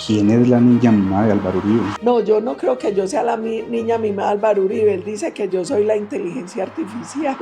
¿Quién es la niña mimada de Álvaro Uribe? No, yo no creo que yo sea la niña mimada de Álvaro Uribe. Él dice que yo soy la inteligencia artificial.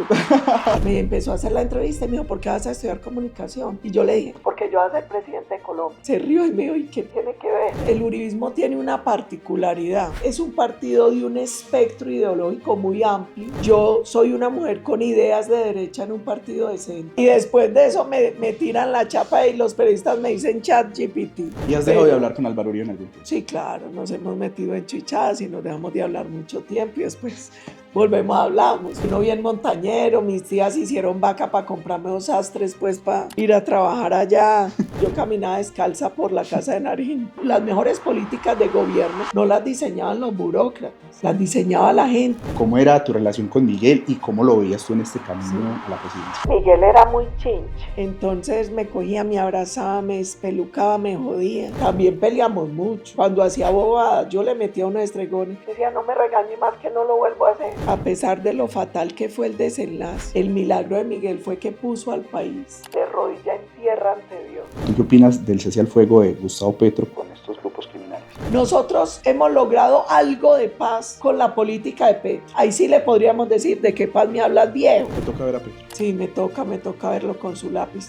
Me empezó a hacer la entrevista y me dijo, ¿por qué vas a estudiar comunicación? Y yo le dije, porque yo voy a ser presidente de Colombia. Se rió y me dijo, ¿y qué tiene que ver? El uribismo tiene una particularidad. Es un partido de un espectro ideológico muy amplio. Yo soy una mujer con ideas de derecha en un partido de centro. Y después de eso me tiran la chapa y los periodistas me dicen ChatGPT. ¿Y has dejado de hablar con Álvaro Uribe en algún tiempo? Sí, claro, nos hemos metido en chichadas y nos dejamos de hablar mucho tiempo y después volvemos a hablamos. Uno bien montañero, mis tías hicieron vaca para comprarme 2 astres pues para ir a trabajar allá. Yo caminaba descalza por la casa de Nariño. Las mejores políticas de gobierno no las diseñaban los burócratas, las diseñaba la gente. ¿Cómo era tu relación con Miguel y cómo lo veías tú en este camino a la presidencia? Miguel era muy chinche, entonces me cogía, me abrazaba, me espelucaba, me jodía. También peleamos mucho. Cuando hacía bobadas, yo le metía unos estregones. Decía, no me regañe más que no lo vuelvo a hacer. A pesar de lo fatal que fue el desenlace, el milagro de Miguel fue que puso al país de rodilla en tierra ante Dios. ¿Tú qué opinas del cese al fuego de Gustavo Petro con estos grupos criminales? Nosotros hemos logrado algo de paz con la política de Petro. Ahí sí le podríamos decir, ¿de qué paz me hablas, viejo? ¿Te toca ver a Petro? Sí, me toca verlo con su lápiz.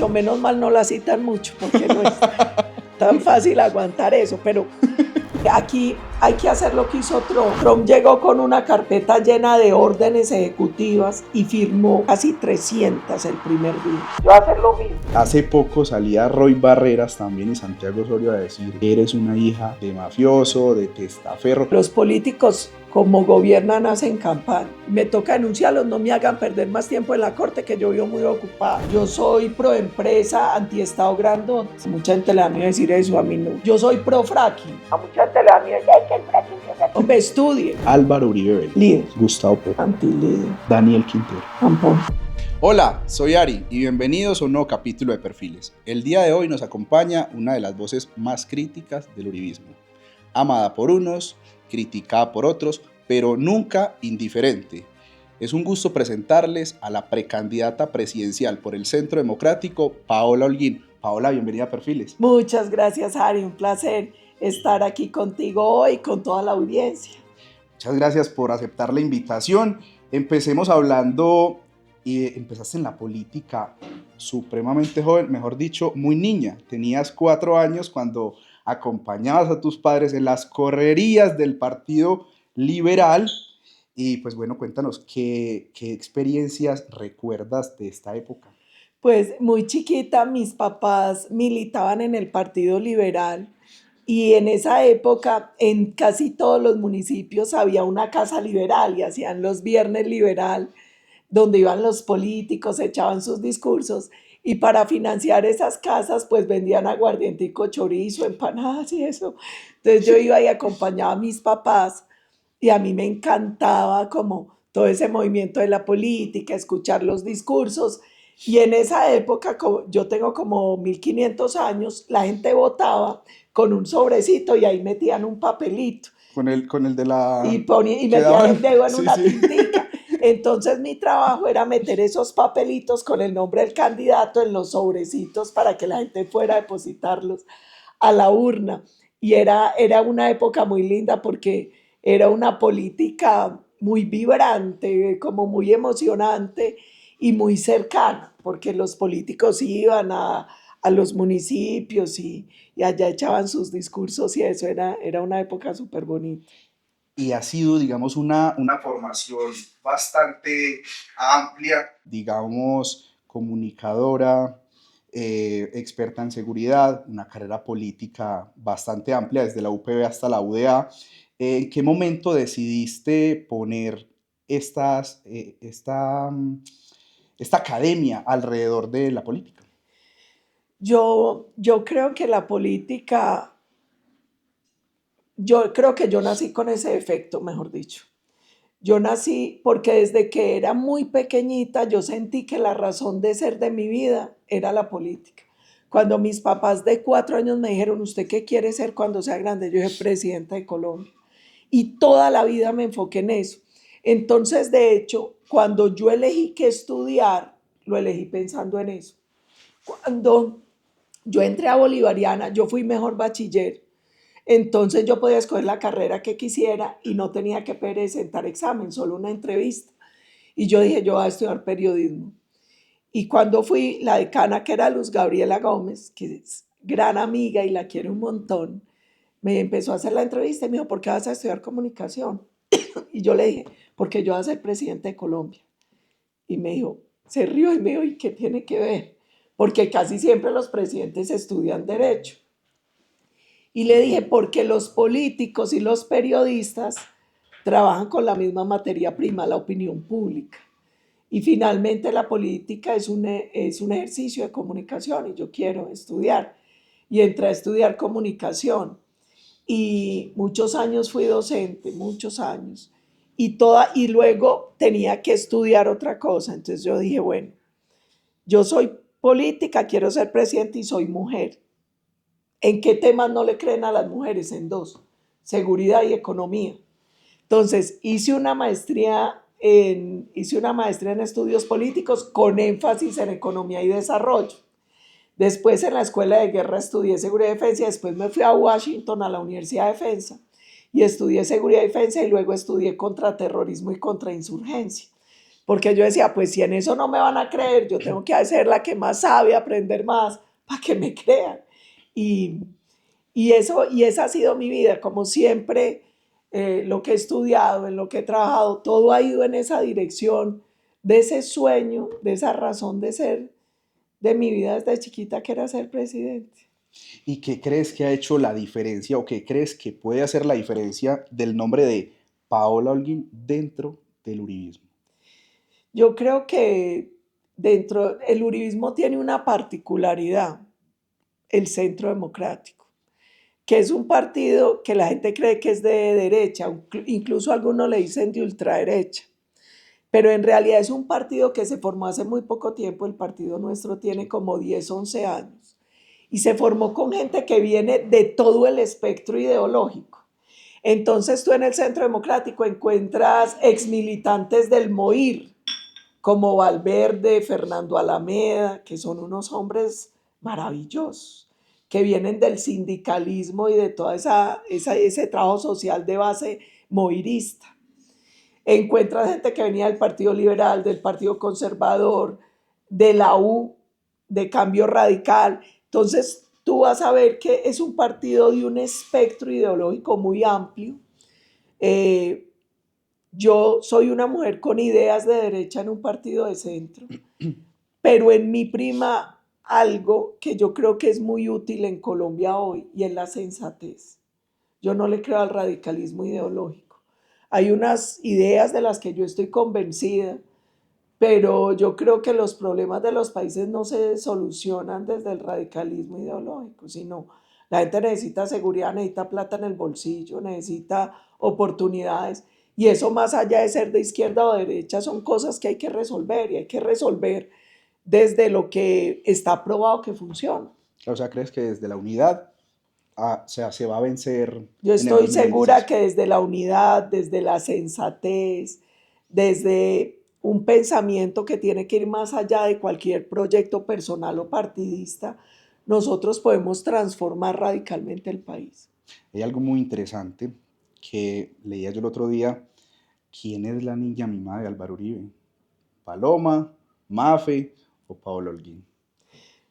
O menos mal no la citan mucho, porque no es tan fácil aguantar eso, pero aquí hay que hacer lo que hizo Trump. Trump llegó con una carpeta llena de órdenes ejecutivas y firmó casi 300 el primer día. Yo voy a hacer lo mismo. Hace poco salía Roy Barreras también y Santiago Osorio a decir que eres una hija de mafioso, de testaferro. Los políticos, como gobiernan, hacen campaña. Me toca denunciarlos, no me hagan perder más tiempo en la corte, que yo vivo muy ocupada. Yo soy pro empresa, antiestado grandote. Mucha gente le da miedo decir eso, a mí no. Yo soy pro fracking. A mucha gente le da miedo decir que el fracking es... Hombre, estudie. Álvaro Uribe, Líder. Gustavo Petro, Antilíder. Daniel Quintero. Tampón. Hola, soy Ari y bienvenidos a un nuevo capítulo de Perfiles. El día de hoy nos acompaña una de las voces más críticas del uribismo. Amada por unos, criticada por otros, pero nunca indiferente. Es un gusto presentarles a la precandidata presidencial por el Centro Democrático, Paola Holguín. Paola, bienvenida a Perfiles. Muchas gracias, Ari. Un placer estar aquí contigo hoy, con toda la audiencia. Muchas gracias por aceptar la invitación. Empecemos hablando, empezaste en la política supremamente joven, mejor dicho, muy niña. Tenías 4 años cuando acompañabas a tus padres en las correrías del Partido Liberal. Y pues bueno, cuéntanos, ¿qué experiencias recuerdas de esta época? Pues muy chiquita, mis papás militaban en el Partido Liberal y en esa época en casi todos los municipios había una casa liberal y hacían los viernes liberal, donde iban los políticos, echaban sus discursos y para financiar esas casas pues vendían aguardientico, chorizo, empanadas y eso. Entonces yo iba y acompañaba a mis papás y a mí me encantaba como todo ese movimiento de la política, escuchar los discursos. Y en esa época, yo tengo como 1500 años, la gente votaba con un sobrecito y ahí metían un papelito. Con el de la... Y metían el dedo en una tintica. Entonces mi trabajo era meter esos papelitos con el nombre del candidato en los sobrecitos para que la gente fuera a depositarlos a la urna. Y era una época muy linda porque era una política muy vibrante, como muy emocionante y muy cercana, porque los políticos iban a los municipios y allá echaban sus discursos y eso era una época súper bonita. Y ha sido, digamos, una formación bastante amplia, digamos, comunicadora, experta en seguridad, una carrera política bastante amplia, desde la UPB hasta la UDA. ¿En qué momento decidiste poner esta academia alrededor de la política? Yo creo que la política, yo creo que yo nací con ese defecto, mejor dicho. Yo nací porque desde que era muy pequeñita yo sentí que la razón de ser de mi vida era la política. Cuando mis papás de 4 años me dijeron, ¿usted qué quiere ser cuando sea grande? Yo dije, presidenta de Colombia. Y toda la vida me enfoqué en eso. Entonces, de hecho, cuando yo elegí qué estudiar, lo elegí pensando en eso. Cuando Yo entré a Bolivariana, yo fui mejor bachiller, entonces yo podía escoger la carrera que quisiera y no tenía que presentar examen, solo una entrevista. Y yo dije, yo voy a estudiar periodismo. Y cuando fui, la decana, que era Luz Gabriela Gómez, que es gran amiga y la quiero un montón, me empezó a hacer la entrevista y me dijo, ¿por qué vas a estudiar comunicación? Y yo le dije, porque yo voy a ser presidente de Colombia. Y me dijo, se rió y me dijo, ¿y qué tiene que ver? Porque casi siempre los presidentes estudian derecho. Y le dije, porque los políticos y los periodistas trabajan con la misma materia prima, la opinión pública. Y finalmente la política es un ejercicio de comunicación y yo quiero estudiar. Y entré a estudiar comunicación. Y muchos años fui docente, muchos años. Y luego tenía que estudiar otra cosa. Entonces yo dije, bueno, yo soy política, quiero ser presidente y soy mujer. ¿En qué temas no le creen a las mujeres? En dos, seguridad y economía. Entonces hice una maestría en estudios políticos con énfasis en economía y desarrollo. Después en la Escuela de Guerra estudié seguridad y defensa, después me fui a Washington a la Universidad de Defensa y estudié seguridad y defensa y luego estudié contraterrorismo y contrainsurgencia. Porque yo decía, pues si en eso no me van a creer, yo tengo que ser la que más sabe, aprender más, para que me crean. Y, y esa ha sido mi vida, como siempre, lo que he estudiado, en lo que he trabajado, todo ha ido en esa dirección de ese sueño, de esa razón de ser de mi vida desde chiquita, que era ser presidente. ¿Y qué crees que ha hecho la diferencia o qué crees que puede hacer la diferencia del nombre de Paola Holguín dentro del uribismo? Yo creo que el uribismo tiene una particularidad, el Centro Democrático, que es un partido que la gente cree que es de derecha, incluso algunos le dicen de ultraderecha, pero en realidad es un partido que se formó hace muy poco tiempo. El partido nuestro tiene como 10, 11 años y se formó con gente que viene de todo el espectro ideológico. Entonces tú en el Centro Democrático encuentras exmilitantes del MOIR, como Valverde, Fernando Alameda, que son unos hombres maravillosos, que vienen del sindicalismo y de todo ese trabajo social de base moirista. Encuentras gente que venía del Partido Liberal, del Partido Conservador, de la U, de Cambio Radical. Entonces tú vas a ver que es un partido de un espectro ideológico muy amplio. Eh, yo soy una mujer con ideas de derecha en un partido de centro, pero en mi prima algo que yo creo que es muy útil en Colombia hoy y es la sensatez. Yo no le creo al radicalismo ideológico. Hay unas ideas de las que yo estoy convencida, pero yo creo que los problemas de los países no se solucionan desde el radicalismo ideológico, sino la gente necesita seguridad, necesita plata en el bolsillo, necesita oportunidades. Y eso, más allá de ser de izquierda o de derecha, son cosas que hay que resolver y hay que resolver desde lo que está probado que funciona. O sea, ¿crees que desde la unidad o sea, se va a vencer Yo en el estoy segura 2026? que desde la unidad, desde la sensatez, desde un pensamiento que tiene que ir más allá de cualquier proyecto personal o partidista, nosotros podemos transformar radicalmente el país. Hay algo muy interesante que leía yo el otro día. ¿Quién es la niña mimada de Álvaro Uribe? ¿Paloma, Mafe o Paola Holguín?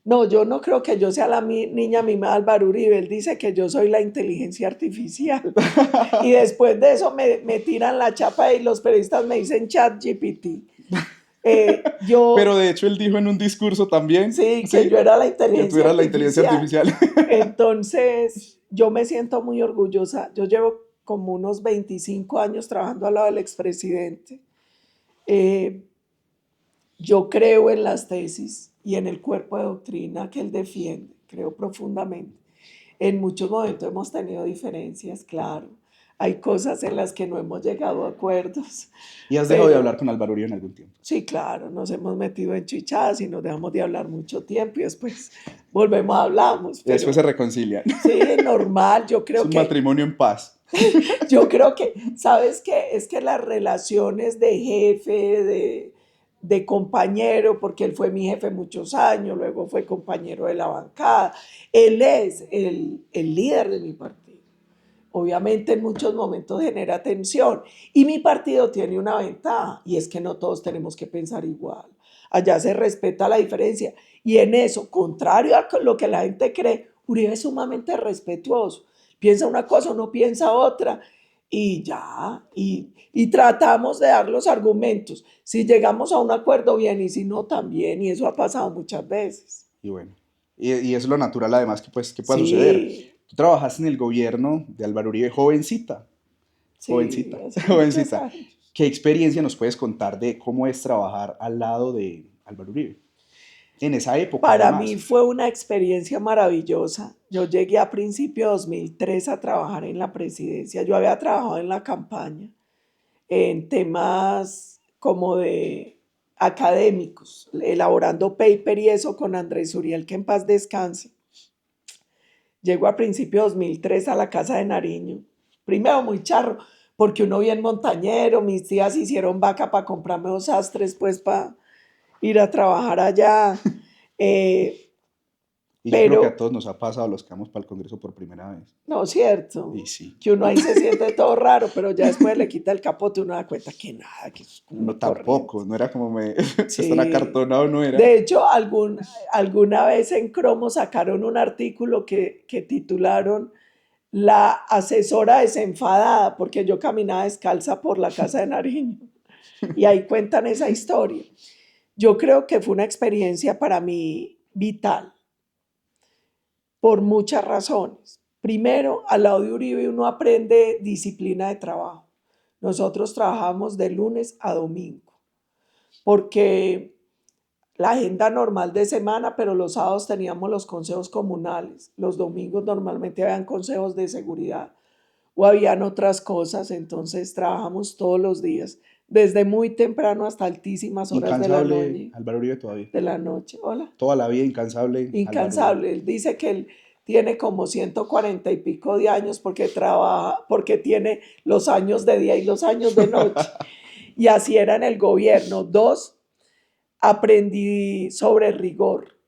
No, yo no creo que yo sea la niña mimada Álvaro Uribe. Él dice que yo soy la inteligencia artificial. Y después de eso me tiran la chapa y los periodistas me dicen chat GPT. Pero Yo, de hecho él dijo en un discurso también, sí, que ¿sí? yo era la Que tú inteligencia eras la inteligencia artificial. artificial. Entonces, yo me siento muy orgullosa. Yo llevo como unos 25 años trabajando al lado del expresidente. Eh, yo creo en las tesis y en el cuerpo de doctrina que él defiende, creo profundamente. En muchos momentos hemos tenido diferencias, claro. Hay cosas en las que no hemos llegado a acuerdos, Y has dejado de pero hablar con Álvaro Uribe en algún tiempo. sí, claro, nos hemos metido en chichadas y nos dejamos de hablar mucho tiempo y después volvemos a hablamos, Y después se pero reconcilian. sí, normal. Es un matrimonio en paz. Yo creo que, ¿sabes qué? Es que las relaciones de jefe, de compañero, porque él fue mi jefe muchos años, luego fue compañero de la bancada. Él es el líder de mi partido. Obviamente en muchos momentos genera tensión y mi partido tiene una ventaja y es que no todos tenemos que pensar igual. Allá se respeta la diferencia y en eso, contrario a lo que la gente cree, Uribe es sumamente respetuoso. Piensa una cosa, no piensa otra y ya, y tratamos de dar los argumentos. Si llegamos a un acuerdo bien y si no también, y eso ha pasado muchas veces. Y bueno, y es lo natural además que, pues, que pueda suceder. Sí, Tú trabajaste en el gobierno de Álvaro Uribe, jovencita, sí, jovencita, hace muchos jovencita. años. ¿Qué experiencia nos puedes contar de cómo es trabajar al lado de Álvaro Uribe? En esa época, Para mí además. fue una experiencia maravillosa. Yo llegué a principios de 2003 a trabajar en la presidencia. Yo había trabajado en la campaña en temas como de académicos, elaborando paper y eso con Andrés Uriel, que en paz descanse. Llego a principios de 2003 a la casa de Nariño. Primero muy charro, porque uno bien montañero, mis tías hicieron vaca para comprarme dos astres, pues para ir a trabajar allá. Eh, Y yo creo que a pero todos nos ha pasado a los que vamos para el Congreso por primera vez. no, Y cierto, sí, que uno ahí se siente todo raro, pero ya después le quita el capote y uno da cuenta que nada, que es como no muy corriente. tampoco, no era como me están Sí. acartonado, no era. De hecho, alguna vez en Cromo sacaron un artículo que titularon La asesora desenfadada, porque yo caminaba descalza por la casa de Nariño. Y ahí cuentan esa historia. Yo creo que fue una experiencia para mí vital por muchas razones. Primero, al lado de Uribe uno aprende disciplina de trabajo. Nosotros trabajamos de lunes a domingo, porque la agenda normal de semana, pero los sábados teníamos los consejos comunales, los domingos normalmente habían consejos de seguridad o habían otras cosas, entonces trabajamos todos los días, desde muy temprano hasta altísimas horas de la Incansable noche, Álvaro Uribe todavía. Hola. Toda la vida incansable Álvaro Uribe. Incansable. Él dice que él tiene como 140 y pico de años porque trabaja, porque tiene los años de día y los años de noche. Y así era en el gobierno. Dos, aprendí sobre rigor.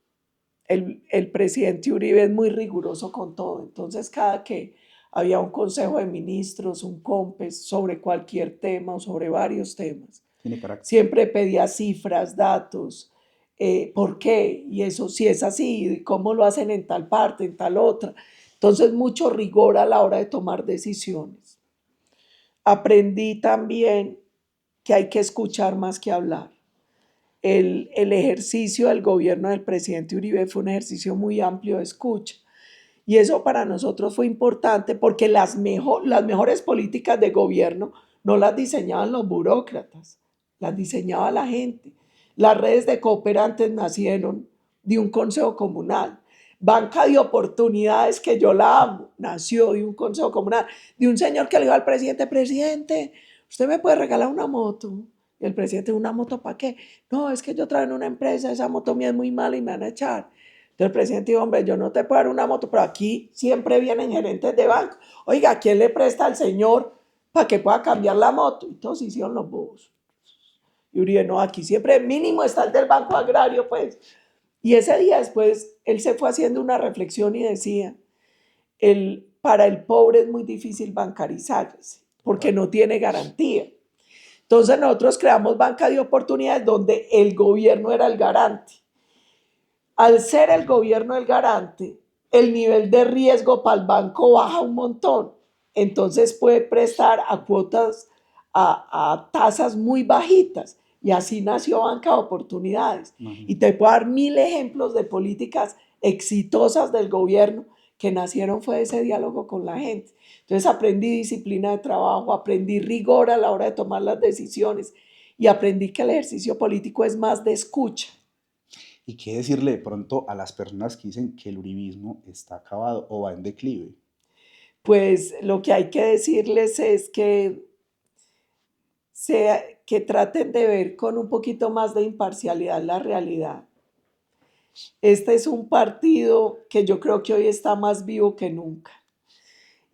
El presidente Uribe es muy riguroso con todo. Entonces, cada que había un consejo de ministros, un COMPES sobre cualquier tema o sobre varios temas, Tiene carácter. siempre pedía cifras, datos, por qué, y eso si es así, cómo lo hacen en tal parte, en tal otra. Entonces, mucho rigor a la hora de tomar decisiones. Aprendí también que hay que escuchar más que hablar. El ejercicio del gobierno del presidente Uribe fue un ejercicio muy amplio de escucha. Y eso para nosotros fue importante porque las mejores políticas de gobierno no las diseñaban los burócratas, las diseñaba la gente. Las redes de cooperantes nacieron de un consejo comunal. Banca de Oportunidades, que yo la amo, nació de un consejo comunal, de un señor que le dijo al presidente, presidente, usted me puede regalar una moto. Y el presidente, ¿una moto para qué? No, es que yo trabajo en una empresa, esa moto mía es muy mala y me van a echar. Entonces el presidente dijo, hombre, yo no te puedo dar una moto, pero aquí siempre vienen gerentes de banco. Oiga, ¿quién le presta al señor para que pueda cambiar la moto? Y todos hicieron los bobos. Y Uribe, no, aquí siempre mínimo está el del Banco Agrario, pues. Y ese día después, él se fue haciendo una reflexión y decía, para el pobre es muy difícil bancarizarse, porque no tiene garantía. Entonces nosotros creamos banca de oportunidades donde el gobierno era el garante. Al ser el gobierno el garante, el nivel de riesgo para el banco baja un montón. Entonces puede prestar a cuotas, a tasas muy bajitas. Y así nació Banca de Oportunidades. Y te puedo dar 1000 ejemplos de políticas exitosas del gobierno que nacieron fue ese diálogo con la gente. Entonces aprendí disciplina de trabajo, aprendí rigor a la hora de tomar las decisiones y aprendí que el ejercicio político es más de escucha. ¿Y qué decirle de pronto a las personas que dicen que el uribismo está acabado o va en declive? Pues lo que hay que decirles es que traten de ver con un poquito más de imparcialidad la realidad. Este es un partido que yo creo que hoy está más vivo que nunca.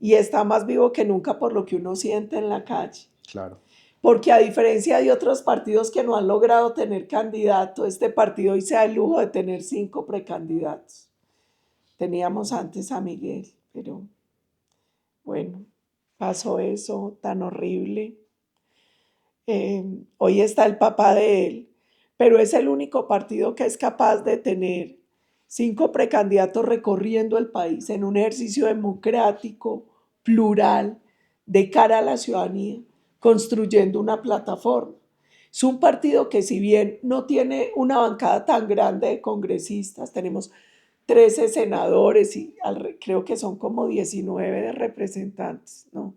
Y está más vivo que nunca por lo que uno siente en la calle. Claro. porque a diferencia de otros partidos que no han logrado tener candidato, este partido hoy se da el lujo de tener 5 precandidatos. Teníamos antes a Miguel, pero bueno, pasó eso tan horrible. Hoy está el papá de él, pero es el único partido que es capaz de tener 5 precandidatos recorriendo el país en un ejercicio democrático, plural, de cara a la ciudadanía, construyendo una plataforma. Es un partido que, si bien no tiene una bancada tan grande de congresistas, tenemos 13 senadores y creo que son como 19 de representantes, ¿no?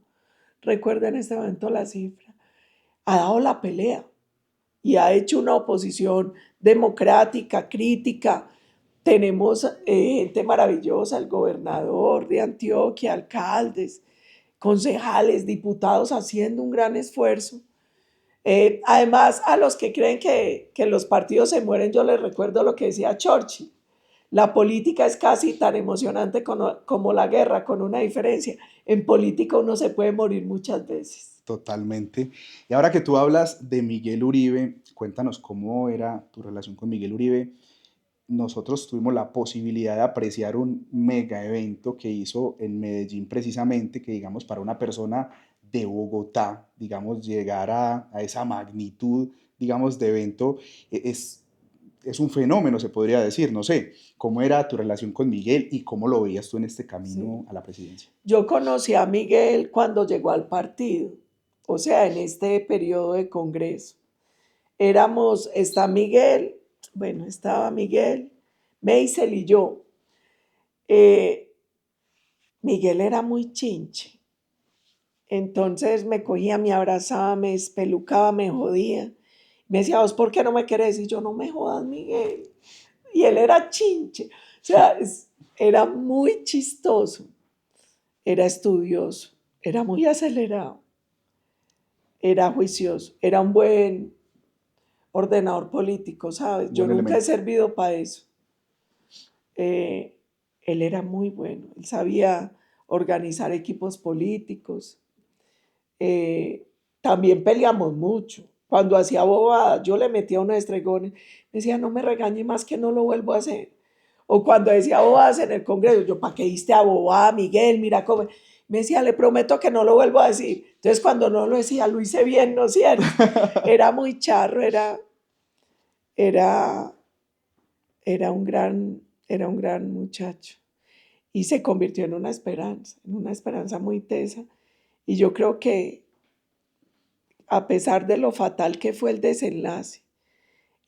Recuerdo en este momento la cifra. Ha dado la pelea y ha hecho una oposición democrática, crítica. Tenemos gente maravillosa, el gobernador de Antioquia, alcaldes, concejales, diputados haciendo un gran esfuerzo. Además, a los que creen que los partidos se mueren, yo les recuerdo lo que decía Churchill. La política es casi tan emocionante como la guerra, con una diferencia. En política uno se puede morir muchas veces. Totalmente. Y ahora que tú hablas de Miguel Uribe, cuéntanos cómo era tu relación con Miguel Uribe. Nosotros tuvimos la posibilidad de apreciar un mega evento que hizo en Medellín precisamente, que digamos para una persona de Bogotá, digamos, llegar a esa magnitud, digamos, de evento, es un fenómeno, se podría decir. No sé, ¿cómo era tu relación con Miguel y cómo lo veías tú en este camino Sí. a la presidencia? Yo conocí a Miguel cuando llegó al partido, o sea, en este periodo de congreso. Estaba Miguel, Meisel y yo. Eh, Miguel era muy chinche, entonces me cogía, me abrazaba, me espelucaba, me jodía. Me decía, ¿vos por qué no me querés? Y yo, no me jodas, Miguel. Y él era chinche, o sea, era muy chistoso, era estudioso, era muy acelerado, era juicioso, era un buen ordenador político, ¿sabes? Yo Buen nunca he elemento. servido para eso. Eh, Él era muy bueno, él sabía organizar equipos políticos. Eh, También peleamos mucho. Cuando hacía bobadas, yo le metía unos estregones. Me decía, no me regañe más que no lo vuelvo a hacer. O cuando decía bobadas en el Congreso, yo, ¿para qué diste a bobada, Miguel? Mira cómo. Me decía, le prometo que no lo vuelvo a decir. Entonces, cuando no lo decía, lo hice bien, ¿no es cierto? Era muy charro, era, era un gran muchacho. Y se convirtió en una esperanza muy tesa. Y yo creo que, a pesar de lo fatal que fue el desenlace,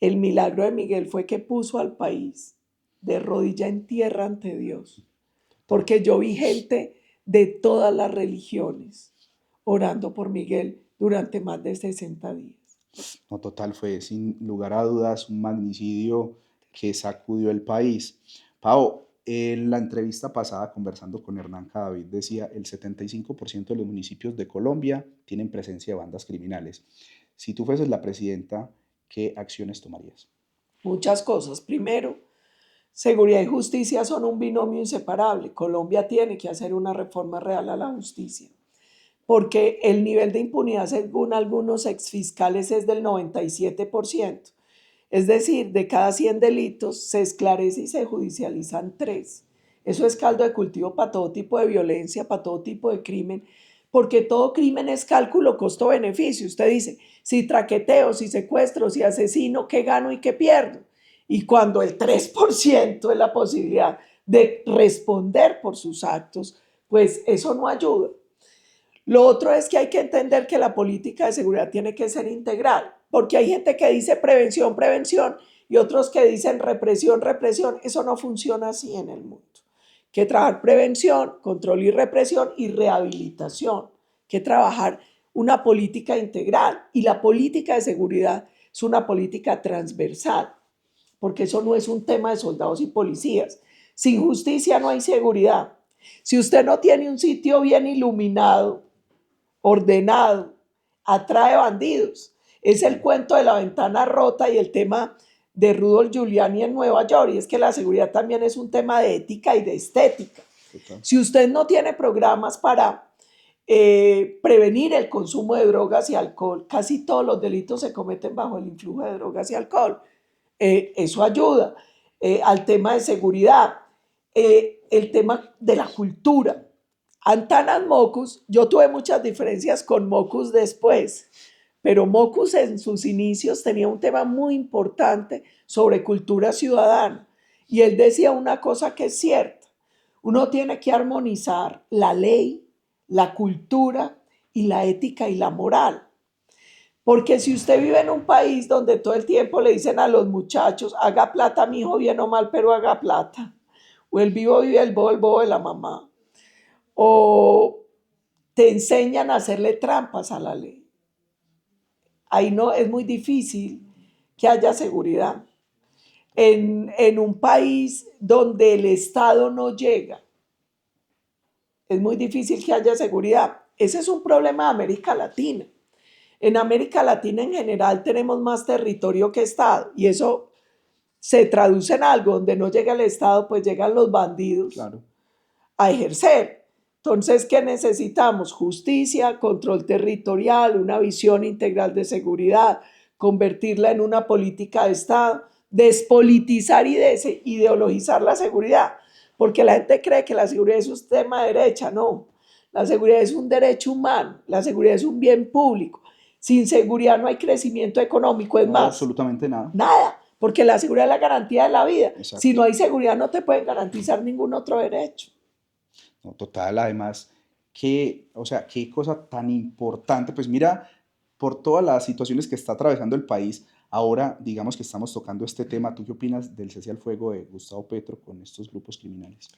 el milagro de Miguel fue que puso al país de rodilla en tierra ante Dios, Total. porque yo vi gente de todas las religiones orando por Miguel durante más de 60 días. No, total, fue sin lugar a dudas un magnicidio que sacudió el país. Pau, en la entrevista pasada conversando con Hernán Cadavid decía el 75% de los municipios de Colombia tienen presencia de bandas criminales. Si tú fueses la presidenta, ¿qué acciones tomarías? Muchas cosas. Primero, seguridad y justicia son un binomio inseparable. Colombia tiene que hacer una reforma real a la justicia, porque el nivel de impunidad, según algunos exfiscales, es del 97%. Es decir, de cada 100 delitos se esclarece y se judicializan 3. Eso es caldo de cultivo para todo tipo de violencia, para todo tipo de crimen, porque todo crimen es cálculo costo-beneficio. Usted dice, si traqueteo, si secuestro, si asesino, ¿qué gano y qué pierdo? Y cuando el 3% es la posibilidad de responder por sus actos, pues eso no ayuda. Lo otro es que hay que entender que la política de seguridad tiene que ser integral, porque hay gente que dice prevención, prevención, y otros que dicen represión, represión. Eso no funciona así en el mundo. Hay que trabajar prevención, control y represión y rehabilitación. Hay que trabajar una política integral, y la política de seguridad es una política transversal, porque eso no es un tema de soldados y policías. Sin justicia no hay seguridad. Si usted no tiene un sitio bien iluminado, ordenado, atrae bandidos. Es el cuento de la ventana rota y el tema de Rudolph Giuliani en Nueva York, y es que la seguridad también es un tema de ética y de estética. Total. Si usted no tiene programas para prevenir el consumo de drogas y alcohol. Casi todos los delitos se cometen bajo el influjo de drogas y alcohol. Eso ayuda al tema de seguridad, el tema de la cultura. Antanas Mockus, yo tuve muchas diferencias con Mockus después, pero Mockus en sus inicios tenía un tema muy importante sobre cultura ciudadana y él decía una cosa que es cierta: uno tiene que armonizar la ley, la cultura y la ética y la moral. Porque si usted vive en un país donde todo el tiempo le dicen a los muchachos, haga plata, mi hijo, bien o mal, pero haga plata, o el vivo vive el bobo de la mamá, o te enseñan a hacerle trampas a la ley, ahí no es muy difícil que haya seguridad. En un país donde el Estado no llega, es muy difícil que haya seguridad. Ese es un problema de América Latina. En América Latina en general tenemos más territorio que Estado y eso se traduce en algo: donde no llega el Estado, pues llegan los bandidos, claro, a ejercer. Entonces, ¿qué necesitamos? Justicia, control territorial, una visión integral de seguridad, convertirla en una política de Estado, despolitizar y desideologizar la seguridad, porque la gente cree que la seguridad es un tema de derecha. No, la seguridad es un derecho humano, la seguridad es un bien público. Sin seguridad no hay crecimiento económico, es No, más, absolutamente nada. nada, porque la seguridad es la garantía de la vida. Exacto. Si no hay seguridad no te pueden garantizar ningún otro derecho. No, total, además, o sea, qué cosa tan importante. Pues mira, por todas las situaciones que está atravesando el país, ahora digamos que estamos tocando este tema. ¿Tú qué opinas del cese al fuego de Gustavo Petro con estos grupos criminales?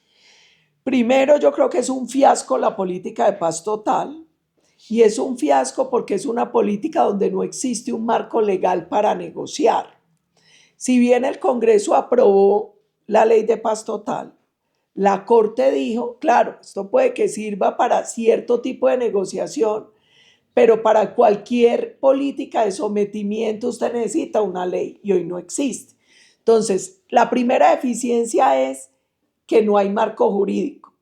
Primero, yo creo que es un fiasco la política de paz total, y es un fiasco porque es una política donde no existe un marco legal para negociar. Si bien el Congreso aprobó la ley de paz total, la Corte dijo, claro, esto puede que sirva para cierto tipo de negociación, pero para cualquier política de sometimiento usted necesita una ley y hoy no existe. Entonces, la primera deficiencia es que no hay marco jurídico.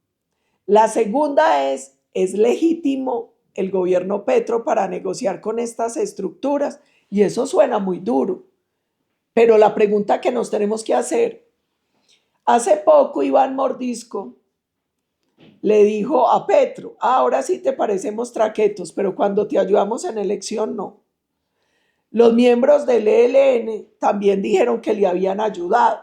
La segunda es legítimo el gobierno Petro para negociar con estas estructuras, y eso suena muy duro. Pero la pregunta que nos tenemos que hacer: hace poco Iván Mordisco le dijo a Petro, ahora sí te parecemos traquetos, pero cuando te ayudamos en elección no. Los miembros del ELN también dijeron que le habían ayudado.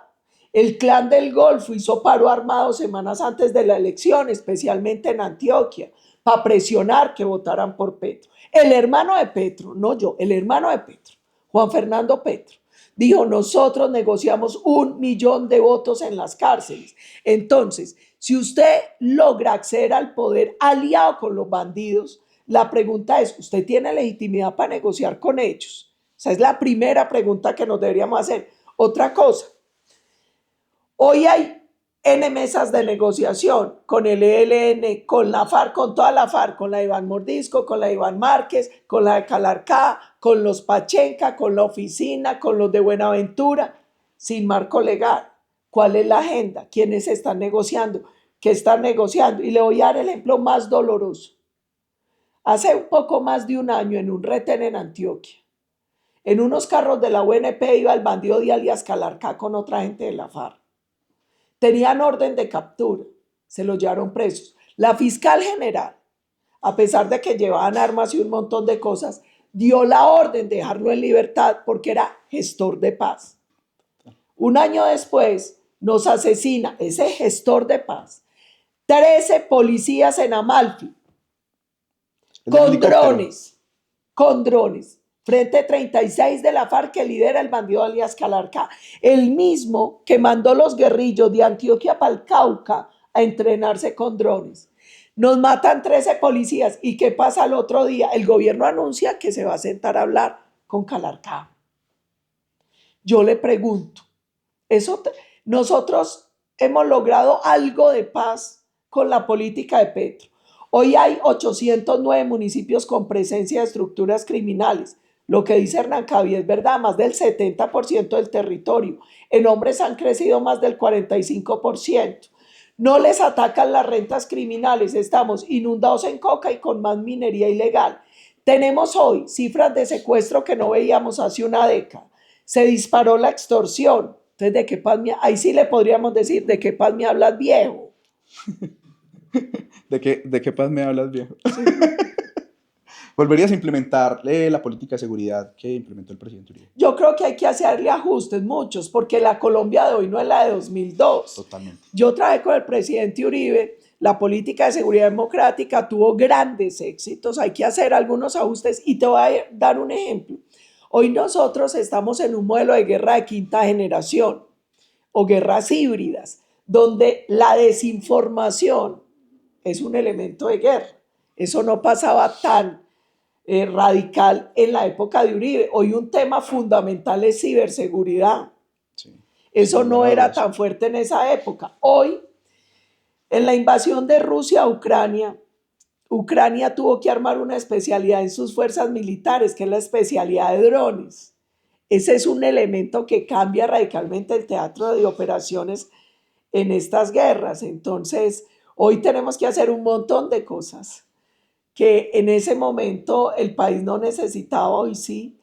El Clan del Golfo hizo paro armado semanas antes de la elección, especialmente en Antioquia, para presionar que votaran por Petro. El hermano de Petro, no yo, el hermano de Petro, Juan Fernando Petro, dijo, nosotros negociamos 1 millón de votos en las cárceles. Entonces, si usted logra acceder al poder aliado con los bandidos, la pregunta es, ¿usted tiene legitimidad para negociar con ellos? Esa es la primera pregunta que nos deberíamos hacer. Otra cosa, hoy hay N mesas de negociación con el ELN, con la FARC, con toda la FARC, con la de Iván Mordisco, con la de Iván Márquez, con la de Calarcá, con los Pachenca, con la oficina, con los de Buenaventura, sin marco legal. ¿Cuál es la agenda? ¿Quiénes están negociando? ¿Qué están negociando? Y le voy a dar el ejemplo más doloroso. Hace un poco más de un año, en un retén en Antioquia, en unos carros de la UNP iba el bandido de alias Calarcá con otra gente de la FARC. Tenían orden de captura, se los llevaron presos. La fiscal general, a pesar de que llevaban armas y un montón de cosas, dio la orden de dejarlo en libertad porque era gestor de paz. Un año después nos asesina ese gestor de paz 13 policías en Amalfi con drones, frente 36 de la FARC que lidera el bandido alias Calarcá, el mismo que mandó los guerrillos de Antioquia para el Cauca a entrenarse con drones. Nos matan 13 policías, ¿y qué pasa el otro día? El gobierno anuncia que se va a sentar a hablar con Calarcá. Yo le pregunto, nosotros hemos logrado algo de paz con la política de Petro. Hoy hay 809 municipios con presencia de estructuras criminales. Lo que dice Hernán Cavill es verdad, más del 70% del territorio. En hombres han crecido más del 45%. No les atacan las rentas criminales, estamos inundados en coca y con más minería ilegal. Tenemos hoy cifras de secuestro que no veíamos hace una década. Se disparó la extorsión. Entonces, ¿de qué paz ahí sí le podríamos decir, ¿de qué paz me hablas, viejo? ¿De qué paz me hablas, viejo? Sí. ¿Volverías a implementar la política de seguridad que implementó el presidente Uribe? Yo creo que hay que hacerle ajustes muchos, porque la Colombia de hoy no es la de 2002. Totalmente. Yo trabajé con el presidente Uribe, la política de seguridad democrática tuvo grandes éxitos, hay que hacer algunos ajustes y te voy a dar un ejemplo. Hoy nosotros estamos en un modelo de guerra de quinta generación o guerras híbridas, donde la desinformación es un elemento de guerra. Eso no pasaba tan radical en la época de Uribe. Hoy un tema fundamental es ciberseguridad. Sí, Eso sin lugar no a era dudas. tan fuerte en esa época. Hoy, en la invasión de Rusia a Ucrania, Ucrania tuvo que armar una especialidad en sus fuerzas militares, que es la especialidad de drones. Ese es un elemento que cambia radicalmente el teatro de operaciones en estas guerras. Entonces, hoy tenemos que hacer un montón de cosas que en ese momento el país no necesitaba, hoy sí.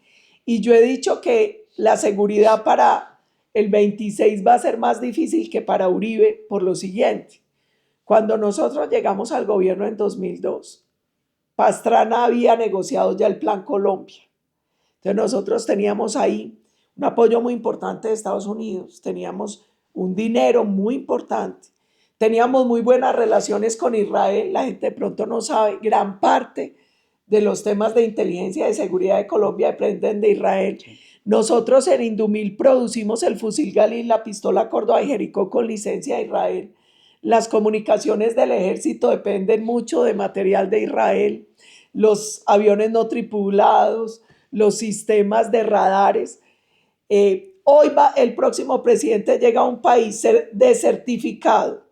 Y yo he dicho que la seguridad para el 26 va a ser más difícil que para Uribe por lo siguiente. Cuando nosotros llegamos al gobierno en 2002, Pastrana había negociado ya el Plan Colombia. Entonces nosotros teníamos ahí un apoyo muy importante de Estados Unidos, teníamos un dinero muy importante, teníamos muy buenas relaciones con Israel, la gente de pronto no sabe, gran parte de los temas de inteligencia y de seguridad de Colombia dependen de Israel. Sí. Nosotros en Indumil producimos el fusil Galil, la pistola Córdoba y Jericó con licencia de Israel. Las comunicaciones del ejército dependen mucho de material de Israel, los aviones no tripulados, los sistemas de radares. Hoy el próximo presidente llega a un país desertificado,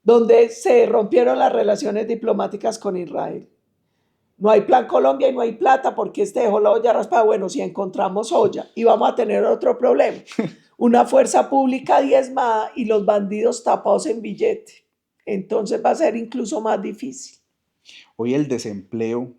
donde se rompieron las relaciones diplomáticas con Israel. No hay Plan Colombia y no hay plata porque dejó la olla raspada. Bueno, si encontramos olla y vamos a tener otro problema, una fuerza pública diezmada y los bandidos tapados en billete. Entonces va a ser incluso más difícil. Hoy el desempleo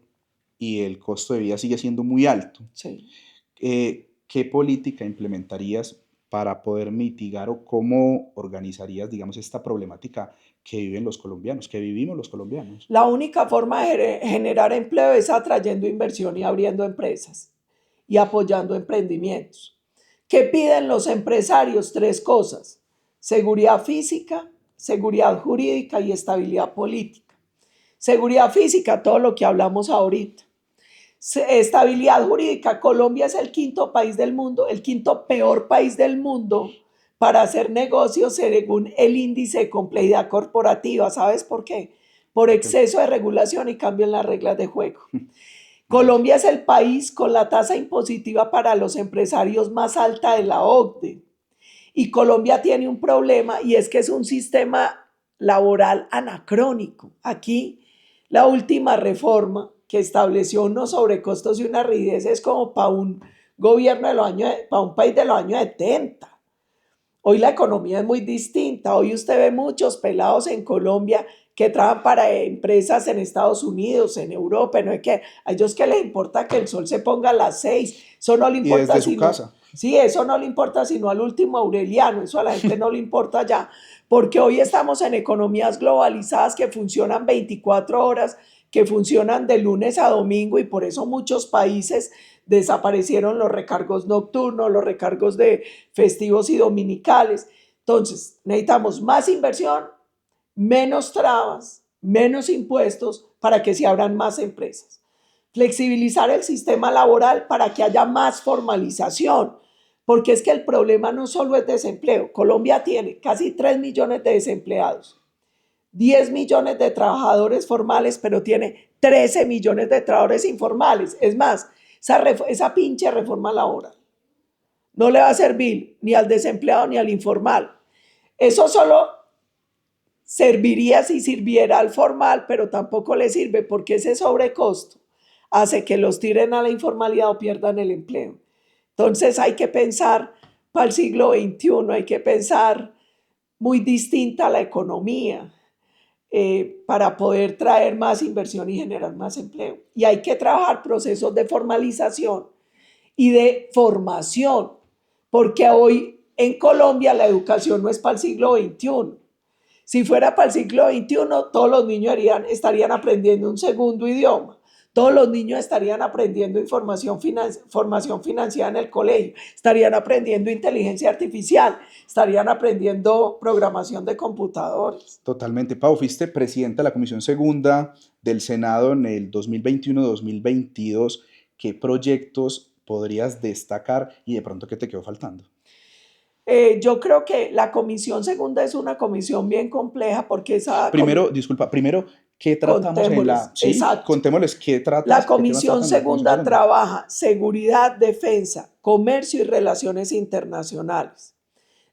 y el costo de vida sigue siendo muy alto. Sí. ¿Qué política implementarías para poder mitigar o cómo organizarías, digamos, esta problemática que viven los colombianos, que vivimos los colombianos? La única forma de generar empleo es atrayendo inversión y abriendo empresas y apoyando emprendimientos. ¿Qué piden los empresarios? Tres cosas: seguridad física, seguridad jurídica y estabilidad política. Seguridad física, todo lo que hablamos ahorita. Estabilidad jurídica, Colombia es el quinto país del mundo, el quinto peor país del mundo para hacer negocios según el índice de complejidad corporativa. ¿Sabes por qué? Por exceso de regulación y cambio en las reglas de juego. Colombia es el país con la tasa impositiva para los empresarios más alta de la OCDE. Y Colombia tiene un problema y es que es un sistema laboral anacrónico. Aquí la última reforma que estableció unos sobrecostos y unas rigideces como para un gobierno de los años, para un país de los años 70. Hoy la economía es muy distinta. Hoy usted ve muchos pelados en Colombia que trabajan para empresas en Estados Unidos, en Europa. No es que a ellos que les importa que el sol se ponga a las 6. Eso no le importa. Y desde su casa. Sí, eso no le importa sino al último Aureliano. Eso a la gente no le importa ya. Porque hoy estamos en economías globalizadas que funcionan 24 horas, que funcionan de lunes a domingo, y por eso muchos países desaparecieron los recargos nocturnos, los recargos de festivos y dominicales. Entonces, necesitamos más inversión, menos trabas, menos impuestos para que se abran más empresas. Flexibilizar el sistema laboral para que haya más formalización, porque es que el problema no solo es desempleo. Colombia tiene casi 3 millones de desempleados, 10 millones de trabajadores formales, pero tiene 13 millones de trabajadores informales. Es más, esa pinche reforma laboral no le va a servir ni al desempleado ni al informal. Eso solo serviría si sirviera al formal, pero tampoco le sirve porque ese sobrecosto hace que los tiren a la informalidad o pierdan el empleo. Entonces hay que pensar para el siglo XXI, hay que pensar muy distinta a la economía para poder traer más inversión y generar más empleo. Y hay que trabajar procesos de formalización y de formación, porque hoy en Colombia la educación no es para el siglo XXI. Si fuera para el siglo XXI, todos los niños estarían aprendiendo un segundo idioma. Todos los niños estarían aprendiendo formación financiera en el colegio, estarían aprendiendo inteligencia artificial, estarían aprendiendo programación de computadores. Totalmente. Pau, fuiste presidenta de la Comisión Segunda del Senado en el 2021-2022. ¿Qué proyectos podrías destacar y de pronto qué te quedó faltando? Yo creo que la comisión segunda es una comisión bien compleja porque Primero, disculpa, primero, ¿qué tratamos en la... contémosles, Sí, exacto. contémosles qué La tratas, qué temas comisión tratan en la Comisión segunda Segunda. trabaja seguridad, defensa, comercio y relaciones internacionales.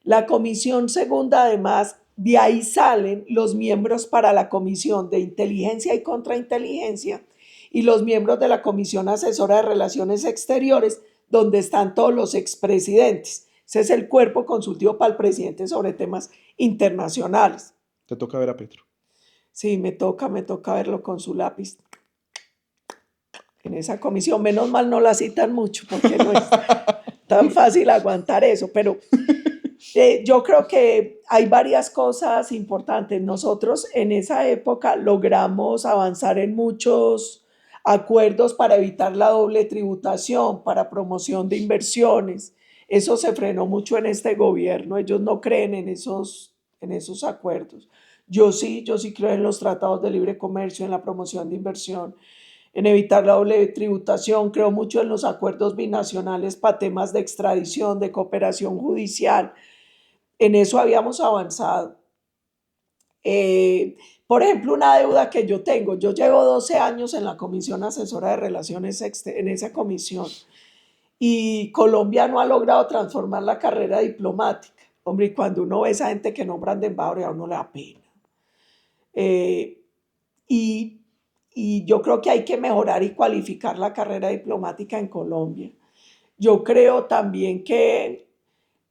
La comisión segunda, además, de ahí salen los miembros para la comisión de inteligencia y contrainteligencia y los miembros de la comisión asesora de relaciones exteriores, donde están todos los expresidentes. Ese es el cuerpo consultivo para el presidente sobre temas internacionales. Te toca ver a Petro. Sí, me toca verlo con su lápiz en esa comisión. Menos mal no la citan mucho porque no es tan fácil aguantar eso, pero yo creo que hay varias cosas importantes. Nosotros en esa época logramos avanzar en muchos acuerdos para evitar la doble tributación, para promoción de inversiones. Eso se frenó mucho en este gobierno. Ellos no creen en esos acuerdos. Yo sí creo en los tratados de libre comercio, en la promoción de inversión, en evitar la doble tributación. Creo mucho en los acuerdos binacionales para temas de extradición, de cooperación judicial. En eso habíamos avanzado. Por ejemplo, una deuda que yo llevo 12 años en la Comisión Asesora de Relaciones Exteriores, en esa comisión, y Colombia no ha logrado transformar la carrera diplomática. Hombre, y cuando uno ve a esa gente que nombran de embajador, a uno le da pena. Eh, y, y yo creo que hay que mejorar y cualificar la carrera diplomática en Colombia. Yo creo también que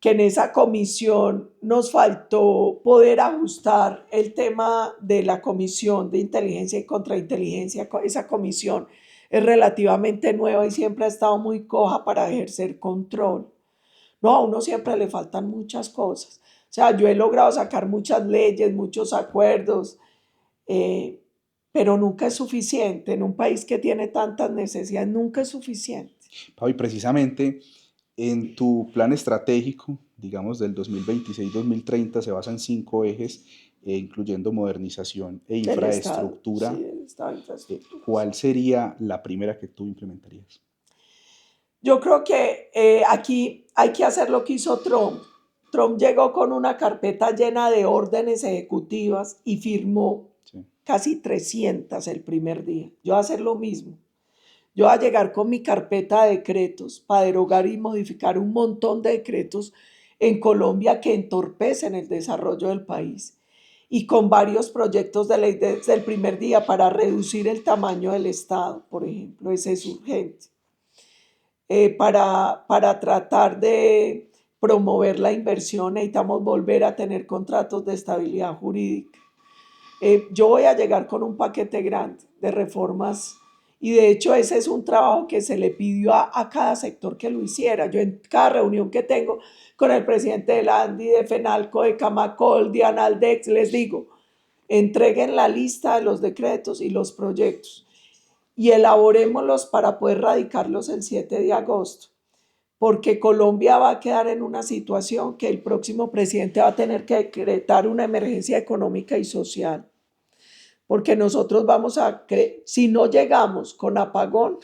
en esa comisión nos faltó poder ajustar el tema de la comisión de inteligencia y contrainteligencia. Esa comisión es relativamente nueva y siempre ha estado muy coja para ejercer control. No, a uno siempre le faltan muchas cosas. O sea, yo he logrado sacar muchas leyes, muchos acuerdos, eh, pero nunca es suficiente. En un país que tiene tantas necesidades, nunca es suficiente. Pau, y precisamente en tu plan estratégico, digamos, del 2026-2030, se basa en 5 ejes, incluyendo modernización e Del Estado, sí, infraestructura. del Estado de infraestructura. ¿Cuál sería la primera que tú implementarías? Yo creo que aquí hay que hacer lo que hizo Trump. Trump llegó con una carpeta llena de órdenes ejecutivas y firmó Sí. casi 300 el primer día. Yo voy a hacer lo mismo. Yo voy a llegar con mi carpeta de decretos para derogar y modificar un montón de decretos en Colombia que entorpecen el desarrollo del país y con varios proyectos de ley desde el primer día para reducir el tamaño del Estado, por ejemplo. Ese es urgente. Para tratar de promover la inversión necesitamos volver a tener contratos de estabilidad jurídica. Yo voy a llegar con un paquete grande de reformas y de hecho ese es un trabajo que se le pidió a cada sector que lo hiciera. Yo en cada reunión que tengo con el presidente de la ANDI, de FENALCO, de Camacol, de Analdex, les digo, entreguen la lista de los decretos y los proyectos y elaborémoslos para poder radicarlos el 7 de agosto, porque Colombia va a quedar en una situación que el próximo presidente va a tener que decretar una emergencia económica y social, porque nosotros si no llegamos con apagón,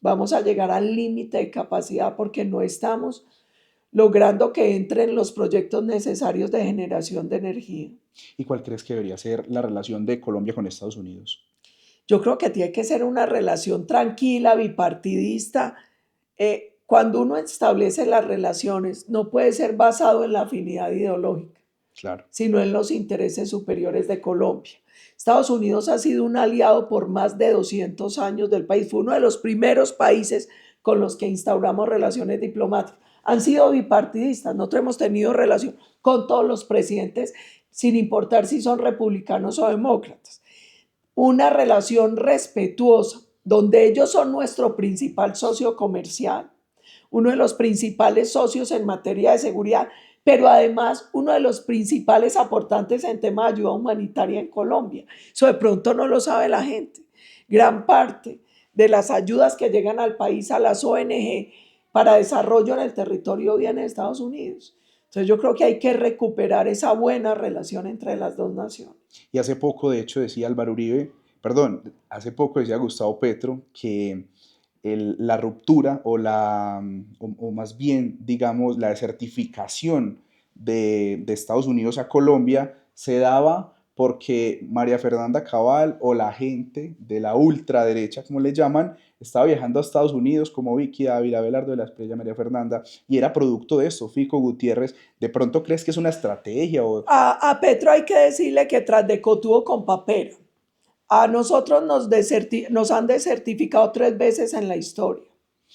vamos a llegar al límite de capacidad porque no estamos logrando que entren los proyectos necesarios de generación de energía. ¿Y cuál crees que debería ser la relación de Colombia con Estados Unidos? Yo creo que tiene que ser una relación tranquila, bipartidista. Cuando uno establece las relaciones, no puede ser basado en la afinidad ideológica, Claro. sino en los intereses superiores de Colombia. Estados Unidos ha sido un aliado por más de 200 años del país. Fue uno de los primeros países con los que instauramos relaciones diplomáticas. han sido bipartidistas. Nosotros hemos tenido relación con todos los presidentes, sin importar si son republicanos o demócratas. Una relación respetuosa, donde ellos son nuestro principal socio comercial, uno de los principales socios en materia de seguridad, pero además uno de los principales aportantes en tema de ayuda humanitaria en Colombia. Eso de pronto no lo sabe la gente. Gran parte de las ayudas que llegan al país, a las ONG, para desarrollo en el territorio viene de Estados Unidos. Entonces yo creo que hay que recuperar esa buena relación entre las dos naciones. Y hace poco, de hecho, decía Álvaro Uribe, perdón, hace poco decía Gustavo Petro que la ruptura o más bien, digamos, la desertificación de Estados Unidos a Colombia se daba porque María Fernanda Cabal o la gente de la ultraderecha, como le llaman, estaba viajando a Estados Unidos como Vicky Dávila, Abelardo de la Espriella, María Fernanda, y era producto de eso, Fico Gutiérrez. ¿De pronto crees que es una estrategia? A Petro hay que decirle que tras de cotudo con papero. A nosotros nos han desertificado 3 veces en la historia,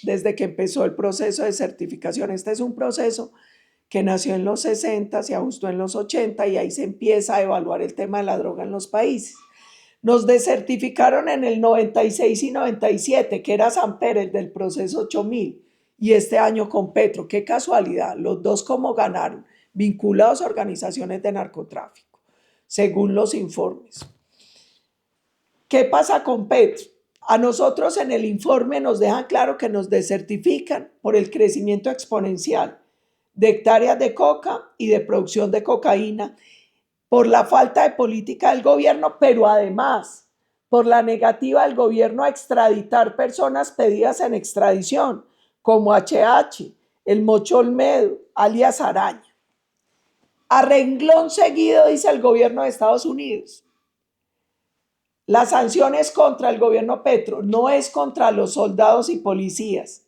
desde que empezó el proceso de certificación. Este es un proceso que nació en los 60, se ajustó en los 80 y ahí se empieza a evaluar el tema de la droga en los países. Nos desertificaron en el 96 y 97, que era Samper, el del proceso 8000, y este año con Petro. Qué casualidad, los dos como ganaron, vinculados a organizaciones de narcotráfico, según los informes. ¿Qué pasa con Petro? A nosotros en el informe nos dejan claro que nos desertifican por el crecimiento exponencial de hectáreas de coca y de producción de cocaína, por la falta de política del gobierno, pero además por la negativa del gobierno a extraditar personas pedidas en extradición, como HH, el Mocho Olmedo, alias Araña. A renglón seguido dice el gobierno de Estados Unidos: las sanciones contra el gobierno Petro no es contra los soldados y policías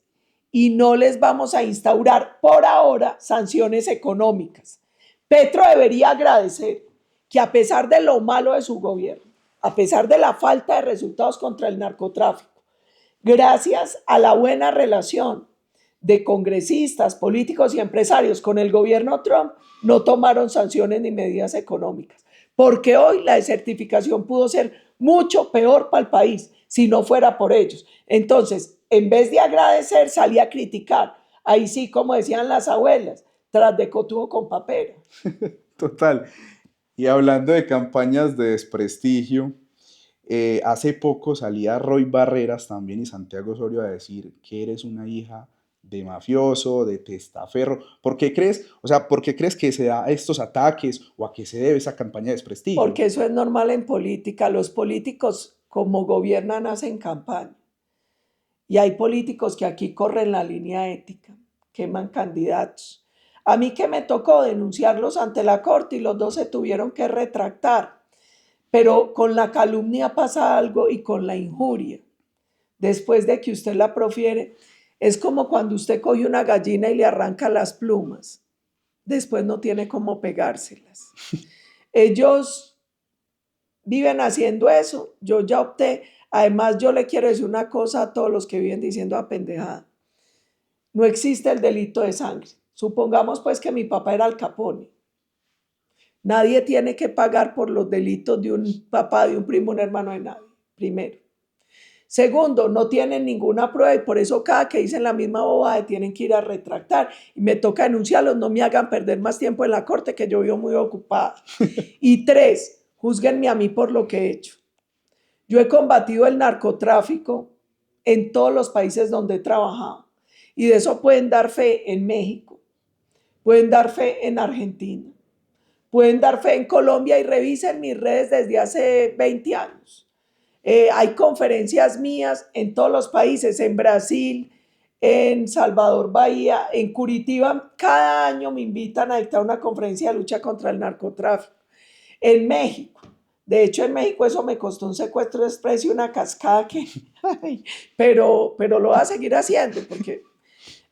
y no les vamos a instaurar por ahora sanciones económicas. Petro debería agradecer que a pesar de lo malo de su gobierno, a pesar de la falta de resultados contra el narcotráfico, gracias a la buena relación de congresistas, políticos y empresarios con el gobierno Trump, no tomaron sanciones ni medidas económicas, porque hoy la desertificación pudo ser mucho peor para el país si no fuera por ellos. Entonces, en vez de agradecer, salía a criticar. Ahí sí, como decían las abuelas, tras de cotudo con papero. Total. Y hablando de campañas de desprestigio, hace poco salía Roy Barreras también y Santiago Osorio a decir que eres una hija de mafioso, de testaferro. ¿Por qué crees? O sea, ¿por qué crees que se da estos ataques o a qué se debe esa campaña de desprestigio? Porque eso es normal en política. Los políticos, como gobiernan, hacen campaña. Y hay políticos que aquí corren la línea ética, queman candidatos. A mí que me tocó denunciarlos ante la corte y los dos se tuvieron que retractar. Pero con la calumnia pasa algo y con la injuria. Después de que usted la profiere, es como cuando usted coge una gallina y le arranca las plumas. Después no tiene cómo pegárselas. Ellos viven haciendo eso. Yo ya opté. Además, yo le quiero decir una cosa a todos los que viven diciendo a pendejada. No existe el delito de sangre. Supongamos pues que mi papá era Al Capone. Nadie tiene que pagar por los delitos de un papá, de un primo, un hermano, de nadie. Primero. Segundo, no tienen ninguna prueba y por eso cada que dicen la misma bobada tienen que ir a retractar. Y me toca denunciarlos, no me hagan perder más tiempo en la corte que yo vivo muy ocupada. Y 3, júzguenme a mí por lo que he hecho. Yo he combatido el narcotráfico en todos los países donde he trabajado. Y de eso pueden dar fe en México, pueden dar fe en Argentina, pueden dar fe en Colombia y revisen mis redes desde hace 20 años. Hay conferencias mías en todos los países, en Brasil, en Salvador Bahía, en Curitiba. Cada año me invitan a dictar una conferencia de lucha contra el narcotráfico. En México. De hecho, en México eso me costó un secuestro expreso y una cascada que... pero lo voy a seguir haciendo porque...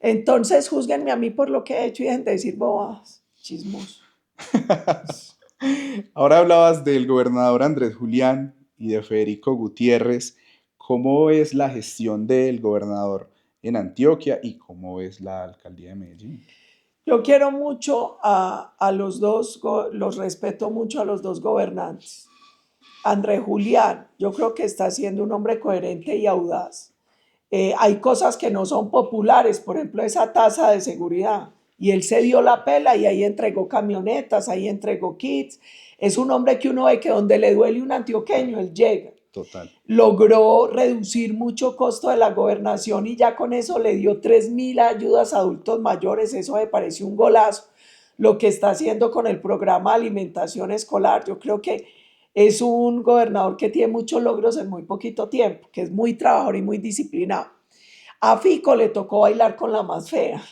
Entonces, júzguenme a mí por lo que he hecho y dejen de decir bobadas, chismoso. Ahora hablabas del gobernador Andrés Julián y de Federico Gutiérrez. ¿Cómo es la gestión del gobernador en Antioquia y cómo ves la alcaldía de Medellín. Yo quiero mucho a los dos, los respeto mucho a los dos gobernantes. Andrés Julián, yo creo que está siendo un hombre coherente y audaz. Hay cosas que no son populares, por ejemplo, esa tasa de seguridad. Y él se dio la pela y ahí entregó camionetas, ahí entregó kits. Es un hombre que uno ve que donde le duele un antioqueño, él llega. Total. Logró reducir mucho costo de la gobernación y ya con eso le dio 3.000 ayudas a adultos mayores. Eso me pareció un golazo. Lo que está haciendo con el programa de alimentación escolar, yo creo que es un gobernador que tiene muchos logros en muy poquito tiempo, que es muy trabajador y muy disciplinado. A Fico le tocó bailar con la más fea,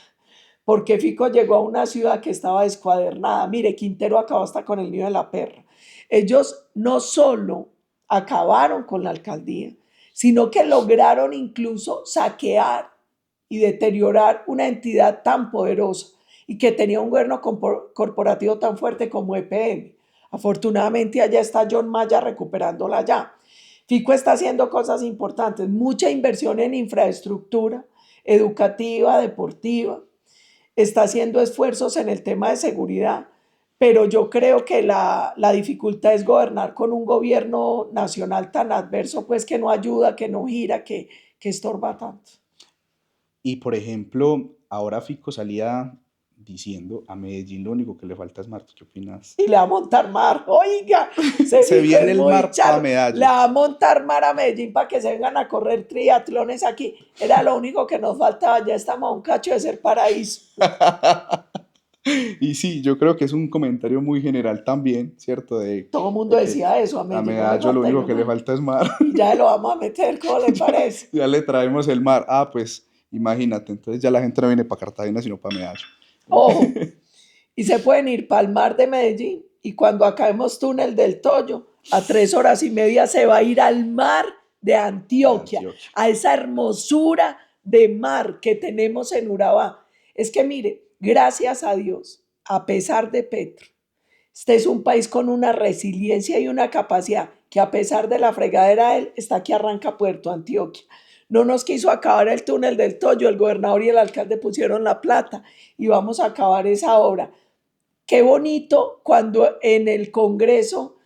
porque Fico llegó a una ciudad que estaba descuadernada. Mire, Quintero acabó hasta con el niño de la perra. Ellos no solo acabaron con la alcaldía, sino que lograron incluso saquear y deteriorar una entidad tan poderosa y que tenía un gobierno corporativo tan fuerte como EPM. Afortunadamente allá está John Maya recuperándola ya. Fico está haciendo cosas importantes, mucha inversión en infraestructura educativa, deportiva, está haciendo esfuerzos en el tema de seguridad, pero yo creo que la dificultad es gobernar con un gobierno nacional tan adverso, pues que no ayuda, que no gira, que estorba tanto. Y por ejemplo, ahora Fico salía diciendo a Medellín lo único que le falta es mar. ¿Qué opinas? Y le va a montar mar, oiga, se Se Fico viene es el muy mar para charro, le Medallo. va a montar mar a Medellín para que se vengan a correr triatlones aquí. Era lo único que nos faltaba, ya estamos a un cacho de ser paraíso. Y sí, yo creo que es un comentario muy general también, ¿cierto? Todo el mundo De que decía eso, a a Medellín no le Medallo lo falta y único no que le más. falta es mar. Y ya lo vamos a meter, ¿cómo le ya, parece? ya le traemos el mar. Ah, pues imagínate, entonces ya la gente no viene para Cartagena, sino para Medallo. Ojo, y se pueden ir para el mar de Medellín y cuando acabemos túnel del Toyo, a 3 horas y media se va a ir al mar de De Antioquia, Antioquia. a esa hermosura de mar que tenemos en Urabá. Es que mire, gracias a Dios, a pesar de Petro, este es un país con una resiliencia y una capacidad que a pesar de la fregadera, él está aquí arranca Puerto Antioquia. No nos quiso acabar el túnel del Toyo, el gobernador y el alcalde pusieron la plata y vamos a acabar esa obra. Qué bonito cuando en el Congreso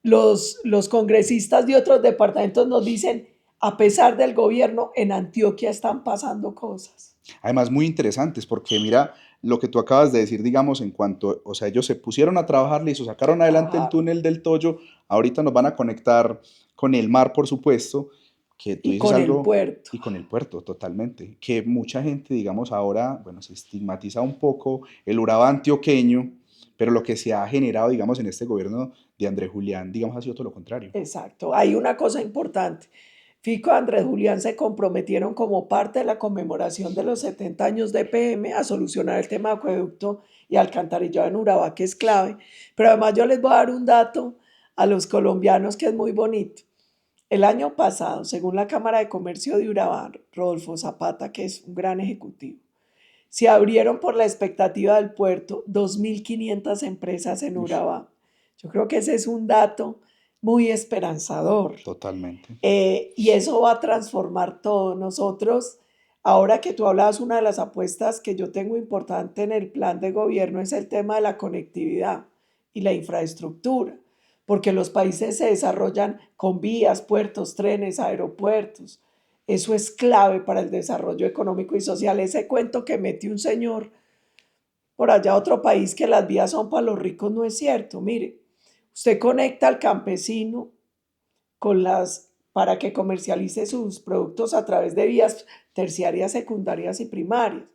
los congresistas de otros departamentos nos dicen, a pesar del gobierno, en Antioquia están pasando cosas. Además, muy interesantes, porque mira lo que tú acabas de decir, digamos, en cuanto, o sea, ellos se pusieron a trabajar, listo, sacaron adelante el Ajá. túnel del Toyo, ahorita nos van a conectar con el mar, por supuesto, que tú Y dices con el algo, puerto. y con el puerto, totalmente, que mucha gente, digamos, ahora, bueno, se estigmatiza un poco el Urabá antioqueño, pero lo que se ha generado, digamos, en este gobierno de Andrés Julián, digamos, ha sido todo lo contrario. Exacto. Hay una cosa importante. Fico y Andrés Julián se comprometieron como parte de la conmemoración de los 70 años de PM a solucionar el tema de acueducto y alcantarillado en Urabá, que es clave. Pero además yo les voy a dar un dato a los colombianos que es muy bonito. El año pasado, según la Cámara de Comercio de Urabá, Rodolfo Zapata, que es un gran ejecutivo, se abrieron por la expectativa del puerto 2.500 empresas en Ush, Urabá. Yo creo que ese es un dato muy esperanzador. totalmente. Y eso va a transformar todo. Nosotros, ahora que tú hablabas, una de las apuestas que yo tengo importante en el plan de gobierno es el tema de la conectividad y la infraestructura, porque los países se desarrollan con vías, puertos, trenes, aeropuertos. Eso es clave para el desarrollo económico y social. Ese cuento que metió un señor por allá a otro país que las vías son para los ricos no es cierto. Mire, usted conecta al campesino con para que comercialice sus productos a través de vías terciarias, secundarias y primarias.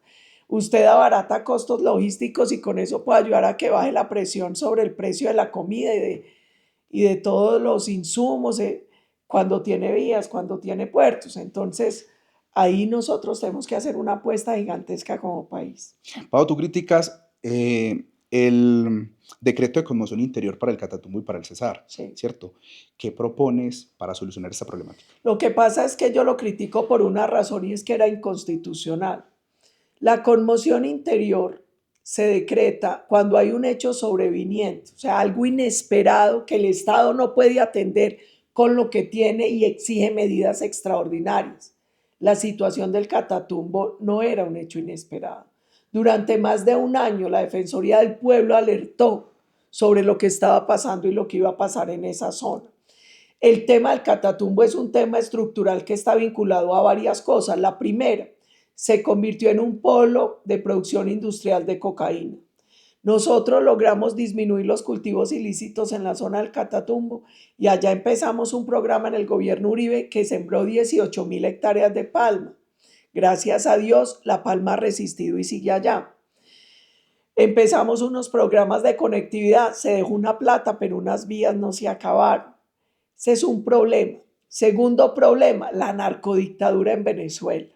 Usted abarata costos logísticos y con eso puede ayudar a que baje la presión sobre el precio de la comida y de todos los insumos cuando tiene vías, cuando tiene puertos. Entonces, ahí nosotros tenemos que hacer una apuesta gigantesca como país. Pau, tú criticas el decreto de conmoción interior para el Catatumbo y para el Cesar, Sí. ¿cierto? ¿Qué propones para solucionar esta problemática? Lo que pasa es que yo lo critico por una razón y es que era inconstitucional. La conmoción interior se decreta cuando hay un hecho sobreviniente, o sea, algo inesperado que el Estado no puede atender con lo que tiene y exige medidas extraordinarias. La situación del Catatumbo no era un hecho inesperado. Durante más de un año, la Defensoría del Pueblo alertó sobre lo que estaba pasando y lo que iba a pasar en esa zona. El tema del Catatumbo es un tema estructural que está vinculado a varias cosas. La primera, se convirtió en un polo de producción industrial de cocaína. Nosotros logramos disminuir los cultivos ilícitos en la zona del Catatumbo y allá empezamos un programa en el gobierno Uribe que sembró 18.000 hectáreas de palma. Gracias a Dios, la palma ha resistido y sigue allá. Empezamos unos programas de conectividad, se dejó una plata, pero unas vías no se acabaron. Ese es un problema. Segundo problema, la narcodictadura en Venezuela.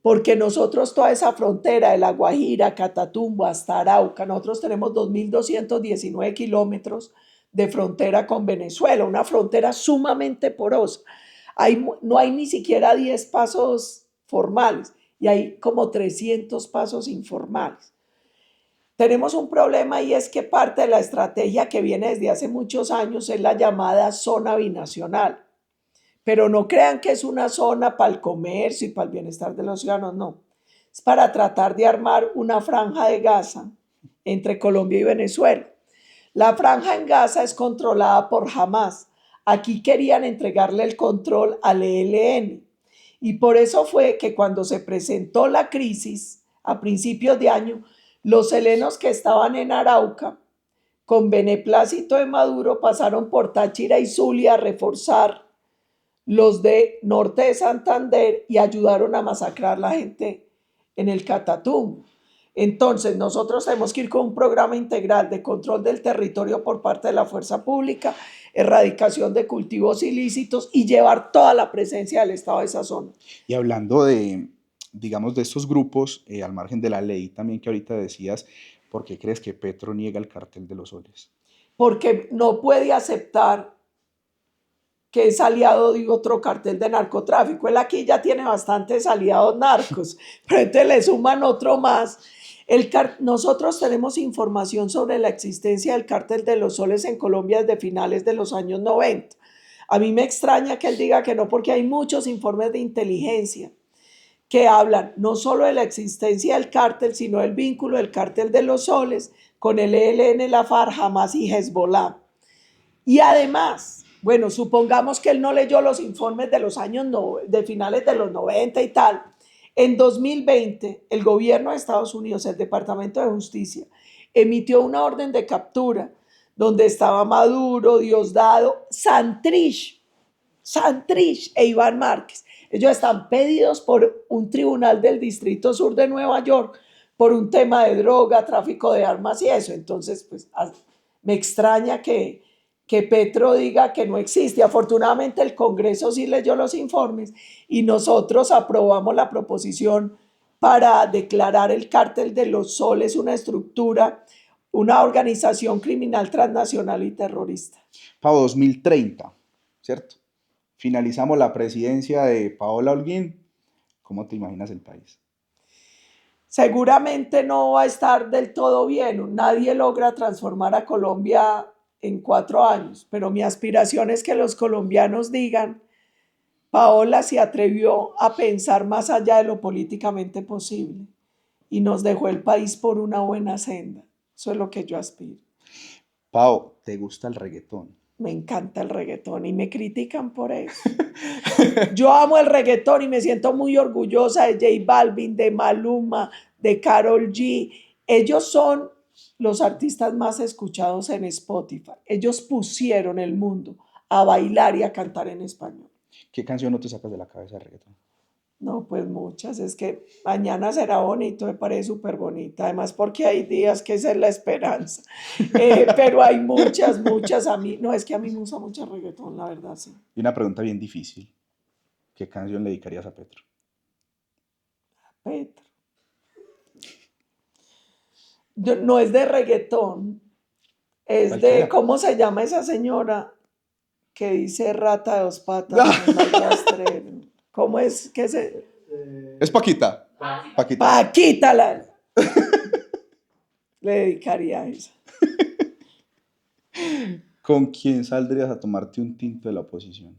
Porque nosotros toda esa frontera de La Guajira, Catatumbo hasta Arauca, nosotros tenemos 2.219 kilómetros de frontera con Venezuela, una frontera sumamente porosa. No hay ni siquiera 10 pasos formales y hay como 300 pasos informales. Tenemos un problema y es que parte de la estrategia que viene desde hace muchos años es la llamada zona binacional. Pero no crean que es una zona para el comercio y para el bienestar de los ciudadanos, no. Es para tratar de armar una franja de Gaza entre Colombia y Venezuela. La franja en Gaza es controlada por Hamas. Aquí querían entregarle el control al ELN. Y por eso fue que cuando se presentó la crisis a principios de año, los helenos que estaban en Arauca, con beneplácito de Maduro, pasaron por Táchira y Zulia a reforzar los de norte de Santander y ayudaron a masacrar a la gente en el Catatumbo. Entonces, nosotros tenemos que ir con un programa integral de control del territorio por parte de la fuerza pública, erradicación de cultivos ilícitos y llevar toda la presencia del Estado a esa zona. Y hablando de, digamos, de estos grupos, al margen de la ley también que ahorita decías, ¿por qué crees que Petro niega el cartel de los soles? Porque no puede aceptar que es aliado de otro cartel de narcotráfico. Él aquí ya tiene bastantes aliados narcos, pero entonces le suman otro más. Nosotros tenemos información sobre la existencia del cártel de los soles en Colombia desde finales de los años 90. A mí me extraña que él diga que no, porque hay muchos informes de inteligencia que hablan no solo de la existencia del cártel, sino del vínculo del cártel de los soles con el ELN, la FARC, Hamas y Hezbollah. Y además, bueno, supongamos que él no leyó los informes de los años, de finales de los 90 y tal. En 2020, el gobierno de Estados Unidos, el Departamento de Justicia, emitió una orden de captura donde estaba Maduro, Diosdado, Santrich e Iván Márquez. Ellos están pedidos por un tribunal del Distrito Sur de Nueva York por un tema de droga, tráfico de armas y eso. Entonces, pues me extraña que Petro diga que no existe. Afortunadamente el Congreso sí leyó los informes y nosotros aprobamos la proposición para declarar el cártel de los soles una estructura, una organización criminal transnacional y terrorista. Para 2030, ¿cierto? Finalizamos la presidencia de Paola Holguín. ¿Cómo te imaginas el país? Seguramente no va a estar del todo bien. Nadie logra transformar a Colombia en 4 años, pero mi aspiración es que los colombianos digan: Paola se atrevió a pensar más allá de lo políticamente posible y nos dejó el país por una buena senda. Eso es lo que yo aspiro. Pao, ¿te gusta el reggaetón? Me encanta el reggaetón y me critican por eso. Yo amo el reggaetón y me siento muy orgullosa de J Balvin, de Maluma, de Karol G. Ellos son los artistas más escuchados en Spotify. Ellos pusieron el mundo a bailar y a cantar en español. ¿Qué canción no te sacas de la cabeza de reggaetón? No, pues muchas. Es que mañana será bonito, me parece súper bonita. Además, porque hay días que esa es la esperanza. Pero hay muchas, muchas. A mí, no, es que a mí me gusta mucho el reggaetón, la verdad, sí. Y una pregunta bien difícil. ¿Qué canción le dedicarías a Petro? Petro. No es de reggaetón, es Cualquiera. de, ¿cómo se llama esa señora que dice rata de 2 patas en el mal rastrero? ¿Cómo es que se...? Es Paquita. Paquita. Paquita le dedicaría a esa. ¿Con quién saldrías a tomarte un tinto de la oposición?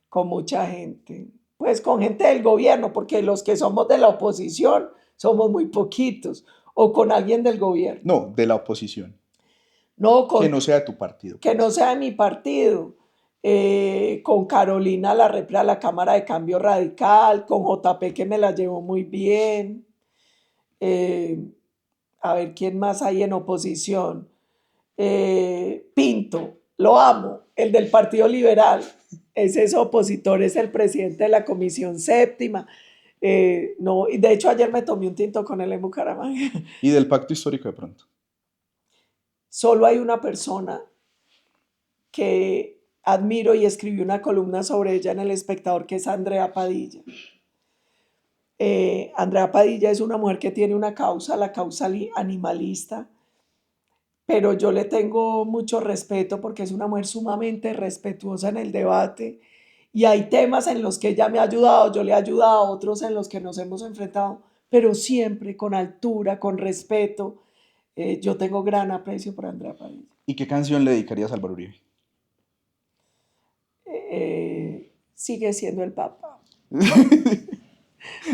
Con mucha gente. pues con gente del gobierno, porque los que somos de la oposición somos muy poquitos, o con alguien del gobierno. No, de la oposición. No, Que no sea de tu partido, que no pues. sea de mi partido. Con Carolina la repre a la Cámara de Cambio Radical, con JP que me la llevó muy bien. Eh, a ver, ¿quién más hay en oposición? Pinto, lo amo, el del Partido Liberal. Ese es opositor, es el presidente de la Comisión Séptima. No, y de hecho ayer me tomé un tinto con él en Bucaramanga. Y del pacto histórico de pronto. Solo hay una persona que admiro y escribí una columna sobre ella en El Espectador, que es Andrea Padilla. Andrea Padilla es una mujer que tiene una causa, la causa animalista, pero yo le tengo mucho respeto porque es una mujer sumamente respetuosa en el debate y hay temas en los que ella me ha ayudado, yo le he ayudado, otros en los que nos hemos enfrentado, pero siempre con altura, con respeto. Yo tengo gran aprecio por Andrea Padilla. ¿Y qué canción le dedicarías a Álvaro Uribe? Sigue siendo el Papa.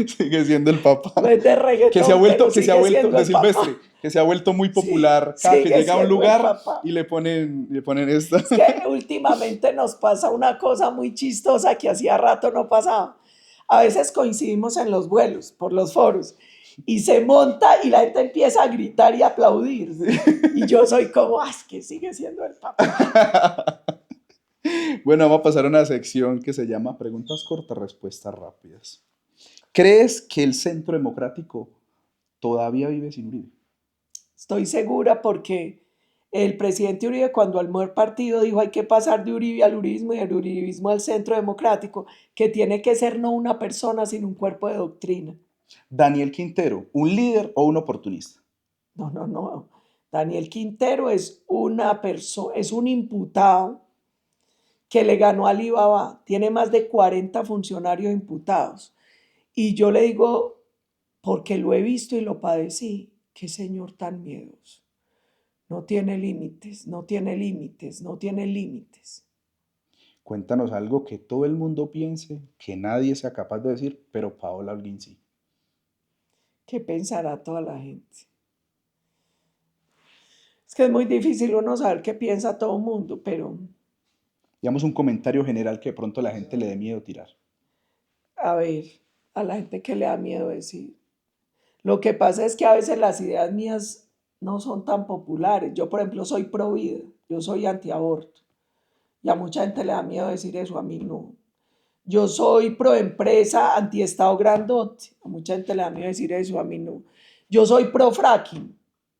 Sigue siendo el Papa. No es de reggaetón, pero que se ha sigue vuelto siendo de el Papa. Silvestre, que se ha vuelto muy Sí, popular cada que sigue llega a un siendo el lugar Papa. y le ponen esta. Es que últimamente nos pasa una cosa muy chistosa que hacía rato no pasaba. A veces coincidimos en los vuelos, por los foros, y se monta y la gente empieza a gritar y aplaudir. Y yo soy como, es que sigue siendo el Papa. Bueno, vamos a pasar a una sección que se llama Preguntas cortas, respuestas rápidas. ¿Crees que el Centro Democrático todavía vive sin Uribe? Estoy segura porque el presidente Uribe, cuando armó el partido, dijo hay que pasar de Uribe al uribismo y del uribismo al Centro Democrático, que tiene que ser no una persona, sino un cuerpo de doctrina. Daniel Quintero, ¿un líder o un oportunista? No, no, no. Daniel Quintero es una persona, es un imputado que le ganó a Alibaba. Tiene más de 40 funcionarios imputados. Y yo le digo, porque lo he visto y lo padecí, qué señor tan miedoso. No tiene límites, no tiene límites, no tiene límites. Cuéntanos algo que todo el mundo piense, que nadie sea capaz de decir, pero Paola Holguín sí. ¿Qué pensará toda la gente? Es que es muy difícil uno saber qué piensa todo el mundo, pero Digamos un comentario general que de pronto a la gente le dé miedo tirar. a ver, a la gente que le da miedo decir. Lo que pasa es que a veces las ideas mías no son tan populares. Yo, por ejemplo, soy pro vida, yo soy antiaborto. Y a mucha gente le da miedo decir eso, a mí no. Yo soy pro empresa, antiestado grandote. A mucha gente le da miedo decir eso, a mí no. Yo soy pro fracking.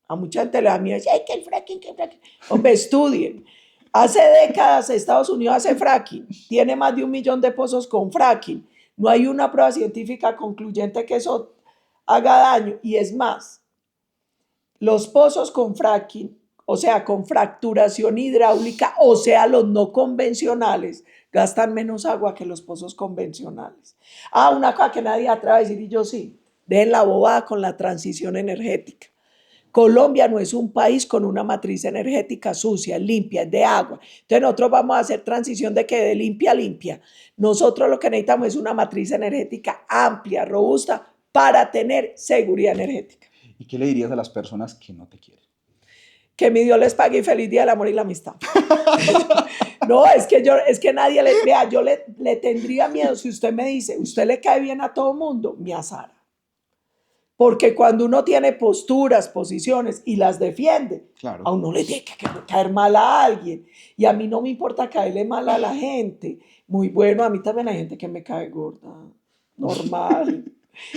A mucha gente le da miedo decir, ay, que el fracking, que el fracking. Hombre, estudien. Hace décadas Estados Unidos hace fracking. Tiene más de 1 millón de pozos con fracking. No hay una prueba científica concluyente que eso haga daño. Y es más, los pozos con fracking, o sea, con fracturación hidráulica, o sea, los no convencionales, gastan menos agua que los pozos convencionales. Una cosa que nadie atreve a decir, y yo sí, den la bobada con la transición energética. Colombia no es un país con una matriz energética sucia, limpia, es de agua. Entonces nosotros vamos a hacer transición de que de limpia a limpia. Nosotros lo que necesitamos es una matriz energética amplia, robusta, para tener seguridad energética. ¿Y qué le dirías a las personas que no te quieren? Que mi Dios les pague y feliz día del amor y la amistad. No, es que nadie le vea, yo le tendría miedo si usted me dice, usted le cae bien a todo mundo, me azara. Porque cuando uno tiene posturas, posiciones y las defiende, Claro. a uno le tiene que caer mal a alguien. Y a mí no me importa caerle mal a la gente. Muy bueno, a mí también hay gente que me cae gorda. Normal.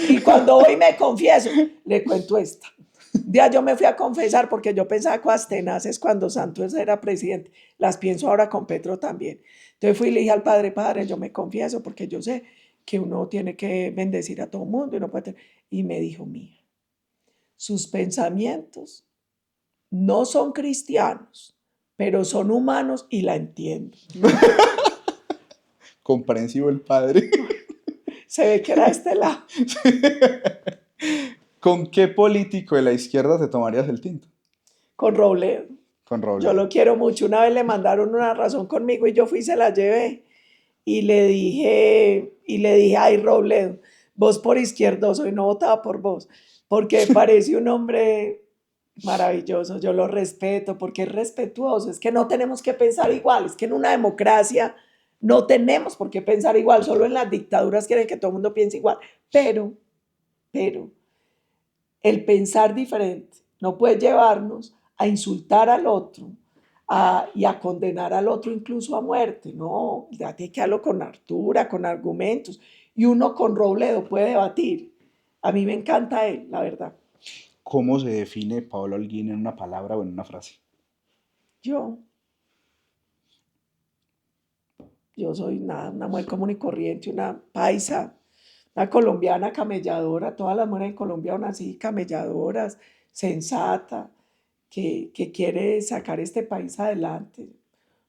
Y cuando voy y me confieso, le cuento esta. Un día yo me fui a confesar porque yo pensaba cosas tenaces cuando Santos era presidente. Las pienso ahora con Petro también. Entonces fui y le dije al padre, yo me confieso porque yo sé que uno tiene que bendecir a todo el mundo y no puede tener. Y me dijo, mía, sus pensamientos no son cristianos, pero son humanos y la entiendo. Comprensivo el padre. Se ve que era de este lado. ¿Con qué político de la izquierda te tomarías el tinto? Con Robledo. Con Yo Robledo. lo quiero mucho. Una vez le mandaron una razón conmigo y yo fui y se la llevé. y le dije, ay, Robledo, vos por izquierdoso y no votaba por vos, porque parece un hombre maravilloso, yo lo respeto, porque es respetuoso, es que no tenemos que pensar igual, es que en una democracia no tenemos por qué pensar igual, solo en las dictaduras quieren que todo el mundo piense igual, pero el pensar diferente no puede llevarnos a insultar al otro y a condenar al otro incluso a muerte. No, ya tiene que hablarlo con altura, con argumentos. Y uno con Robledo puede debatir. A mí me encanta él, la verdad. ¿Cómo se define Pablo Holguín en una palabra o en una frase? Yo, yo soy una mujer común y corriente, una paisa, una colombiana camelladora. Todas las mujeres en Colombia son así, camelladoras, sensata, que quiere sacar este país adelante.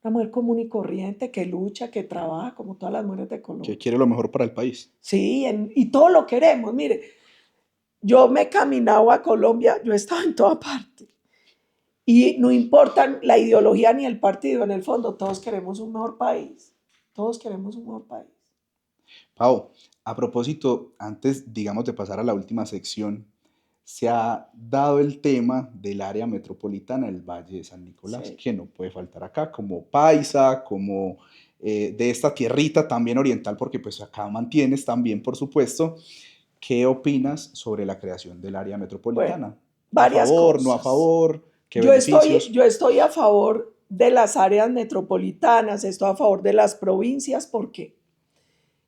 Una mujer común y corriente que lucha, que trabaja como todas las mujeres de Que Colombia. quiere lo mejor para el país. Sí, y todo lo queremos. Mire, yo me he caminado a Colombia, yo he estado en toda parte. Y no importa la ideología ni el partido, en el fondo todos queremos un mejor país. Todos queremos un mejor país. Pau, a propósito, antes, digamos, de pasar a la última sección, se ha dado el tema del área metropolitana del Valle de San Nicolás, Sí. que no puede faltar acá, como paisa, como de esta tierrita también oriental, porque pues acá mantienes también, por supuesto. ¿Qué opinas sobre la creación del área Bueno, metropolitana? ¿A varias favor, no a cosas. favor? ¿Qué Yo estoy, beneficios? yo estoy a favor de las áreas metropolitanas, estoy a favor de las provincias. ¿Por qué?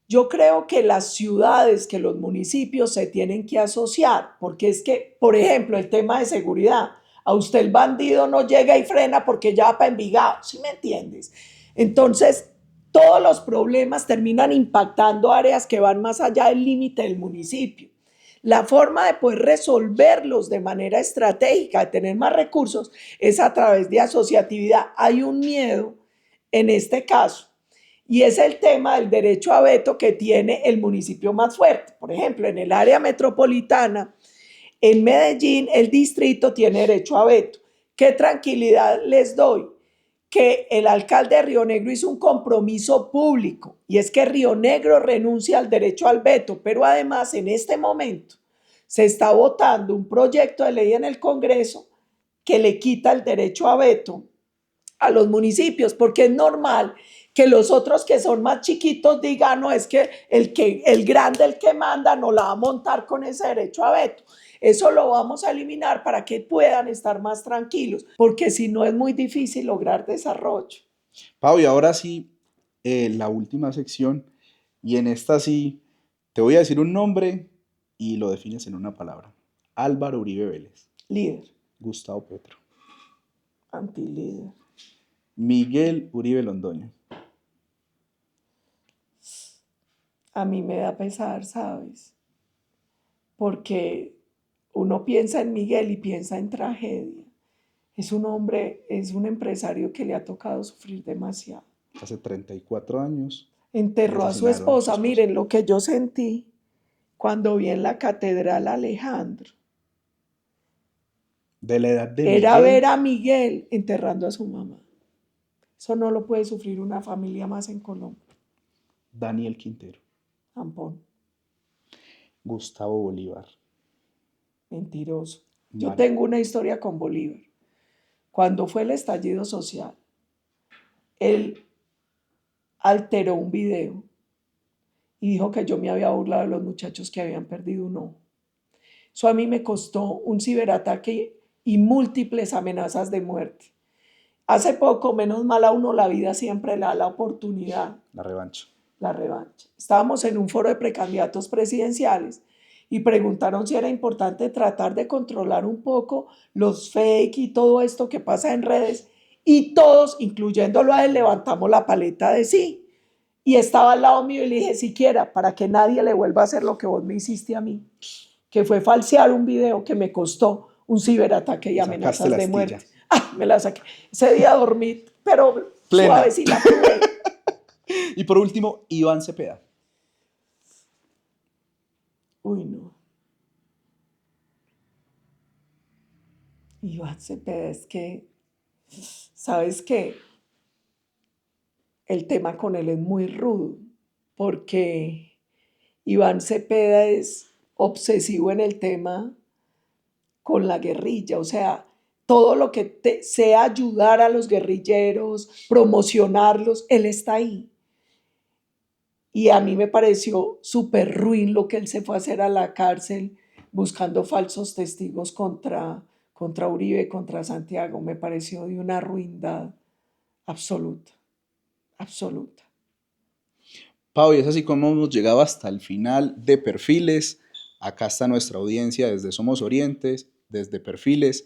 Yo creo que las ciudades, que los municipios se tienen que asociar, porque es que, por ejemplo, el tema de seguridad, a usted el bandido no llega y frena porque ya va para Envigado, ¿sí me entiendes? Entonces, todos los problemas terminan impactando áreas que van más allá del límite del municipio. La forma de poder resolverlos de manera estratégica, de tener más recursos, es a través de asociatividad. Hay un miedo en este caso y es el tema del derecho a veto que tiene el municipio más fuerte. Por ejemplo, en el área metropolitana, en Medellín, el distrito tiene derecho a veto. ¿Qué tranquilidad les doy? Que el alcalde de Río Negro hizo un compromiso público y es que Río Negro renuncia al derecho al veto, pero además en este momento se está votando un proyecto de ley en el Congreso que le quita el derecho a veto a los municipios, porque es normal que los otros que son más chiquitos digan, no, es que el grande, el que manda, no la va a montar con ese derecho a veto. Eso lo vamos a eliminar para que puedan estar más tranquilos, porque si no es muy difícil lograr desarrollo. Pau, y ahora sí, la última sección, y en esta sí, te voy a decir un nombre y lo defines en una palabra. Álvaro Uribe Vélez, Líder, Gustavo Petro, antilíder. Miguel Uribe Londoño, A mí me da pesar, ¿sabes? Porque uno piensa en Miguel y piensa en tragedia. Es un hombre, es un empresario que le ha tocado sufrir demasiado. hace 34 años le Enterró a su asesinaron a su esposa. esposa. Miren lo que yo sentí cuando vi en la catedral a Alejandro. De la edad de Era ver Miguel, a Miguel enterrando a su mamá. Eso no lo puede sufrir una familia más en Colombia. Daniel Quintero, Ampón, Gustavo Bolívar, mentiroso. Yo María. tengo una historia con Bolívar. Cuando fue el estallido social, él alteró un video y dijo que yo me había burlado de los muchachos que habían perdido un ojo. Eso a mí me costó un ciberataque y múltiples amenazas de muerte. Hace poco, menos mal a uno la vida siempre le da la oportunidad, La revancha. la revancha. Estábamos en un foro de precandidatos presidenciales y preguntaron si era importante tratar de controlar un poco los fake y todo esto que pasa en redes. Y todos, incluyéndolo a él, levantamos la paleta de sí. Y estaba al lado mío y le dije, siquiera, para que nadie le vuelva a hacer lo que vos me hiciste a mí, que fue falsear un video que me costó un ciberataque y Le sacaste amenazas la de astilla. muerte. Ah, me la saqué. Ese día dormí, pero suave Plena. si la tuve. Y por último, Iván Cepeda. Uy, no. Iván Cepeda, es que, ¿sabes qué? el tema con él es muy rudo, porque Iván Cepeda es obsesivo en el tema con la guerrilla, o sea, todo lo que sea ayudar a los guerrilleros, promocionarlos, él está ahí. Y a mí me pareció súper ruin lo que él se fue a hacer a la cárcel buscando falsos testigos contra Uribe, contra Santiago. Me pareció de una ruindad absoluta, absoluta. Pau, y es así como hemos llegado hasta el final de Perfiles. Acá está nuestra audiencia desde Somos Orientes, desde Perfiles.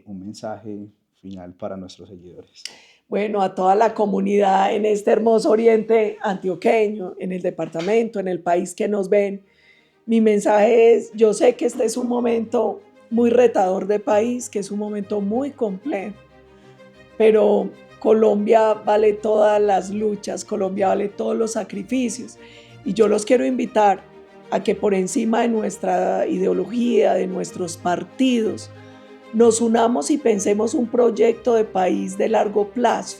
Un mensaje final para nuestros seguidores. Bueno, a toda la comunidad en este hermoso oriente antioqueño, en el departamento, en el país que nos ven, mi mensaje es, yo sé que este es un momento muy retador de país, que es un momento muy complejo, pero Colombia vale todas las luchas, Colombia vale todos los sacrificios, y yo los quiero invitar a que por encima de nuestra ideología, de nuestros partidos, nos unamos y pensemos un proyecto de país de largo plazo.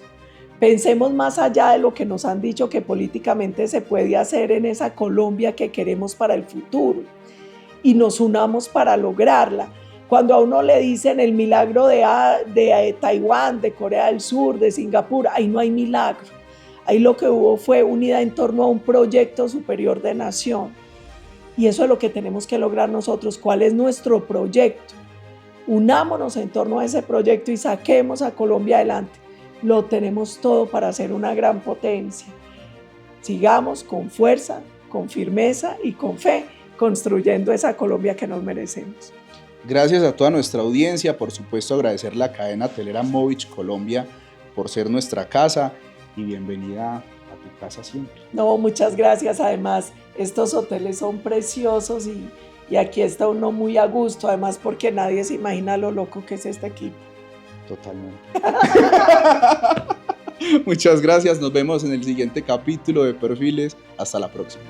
Pensemos más allá de lo que nos han dicho que políticamente se puede hacer en esa Colombia que queremos para el futuro y nos unamos para lograrla. Cuando a uno le dicen el milagro de Taiwán, de Corea del Sur, de Singapur, ahí no hay milagro. Ahí lo que hubo fue unidad en torno a un proyecto superior de nación. Y eso es lo que tenemos que lograr nosotros. ¿Cuál es nuestro proyecto? Unámonos en torno a ese proyecto y saquemos a Colombia adelante. Lo tenemos todo para ser una gran potencia. Sigamos con fuerza, con firmeza y con fe, construyendo esa Colombia que nos merecemos. Gracias a toda nuestra audiencia, por supuesto agradecer la cadena hotelera Movich Colombia por ser nuestra casa y bienvenida a tu casa siempre. No, muchas gracias. Además, estos hoteles son preciosos y aquí está uno muy a gusto, además porque nadie se imagina lo loco que es este equipo. Totalmente. Muchas gracias, nos vemos en el siguiente capítulo de Perfiles. Hasta la próxima.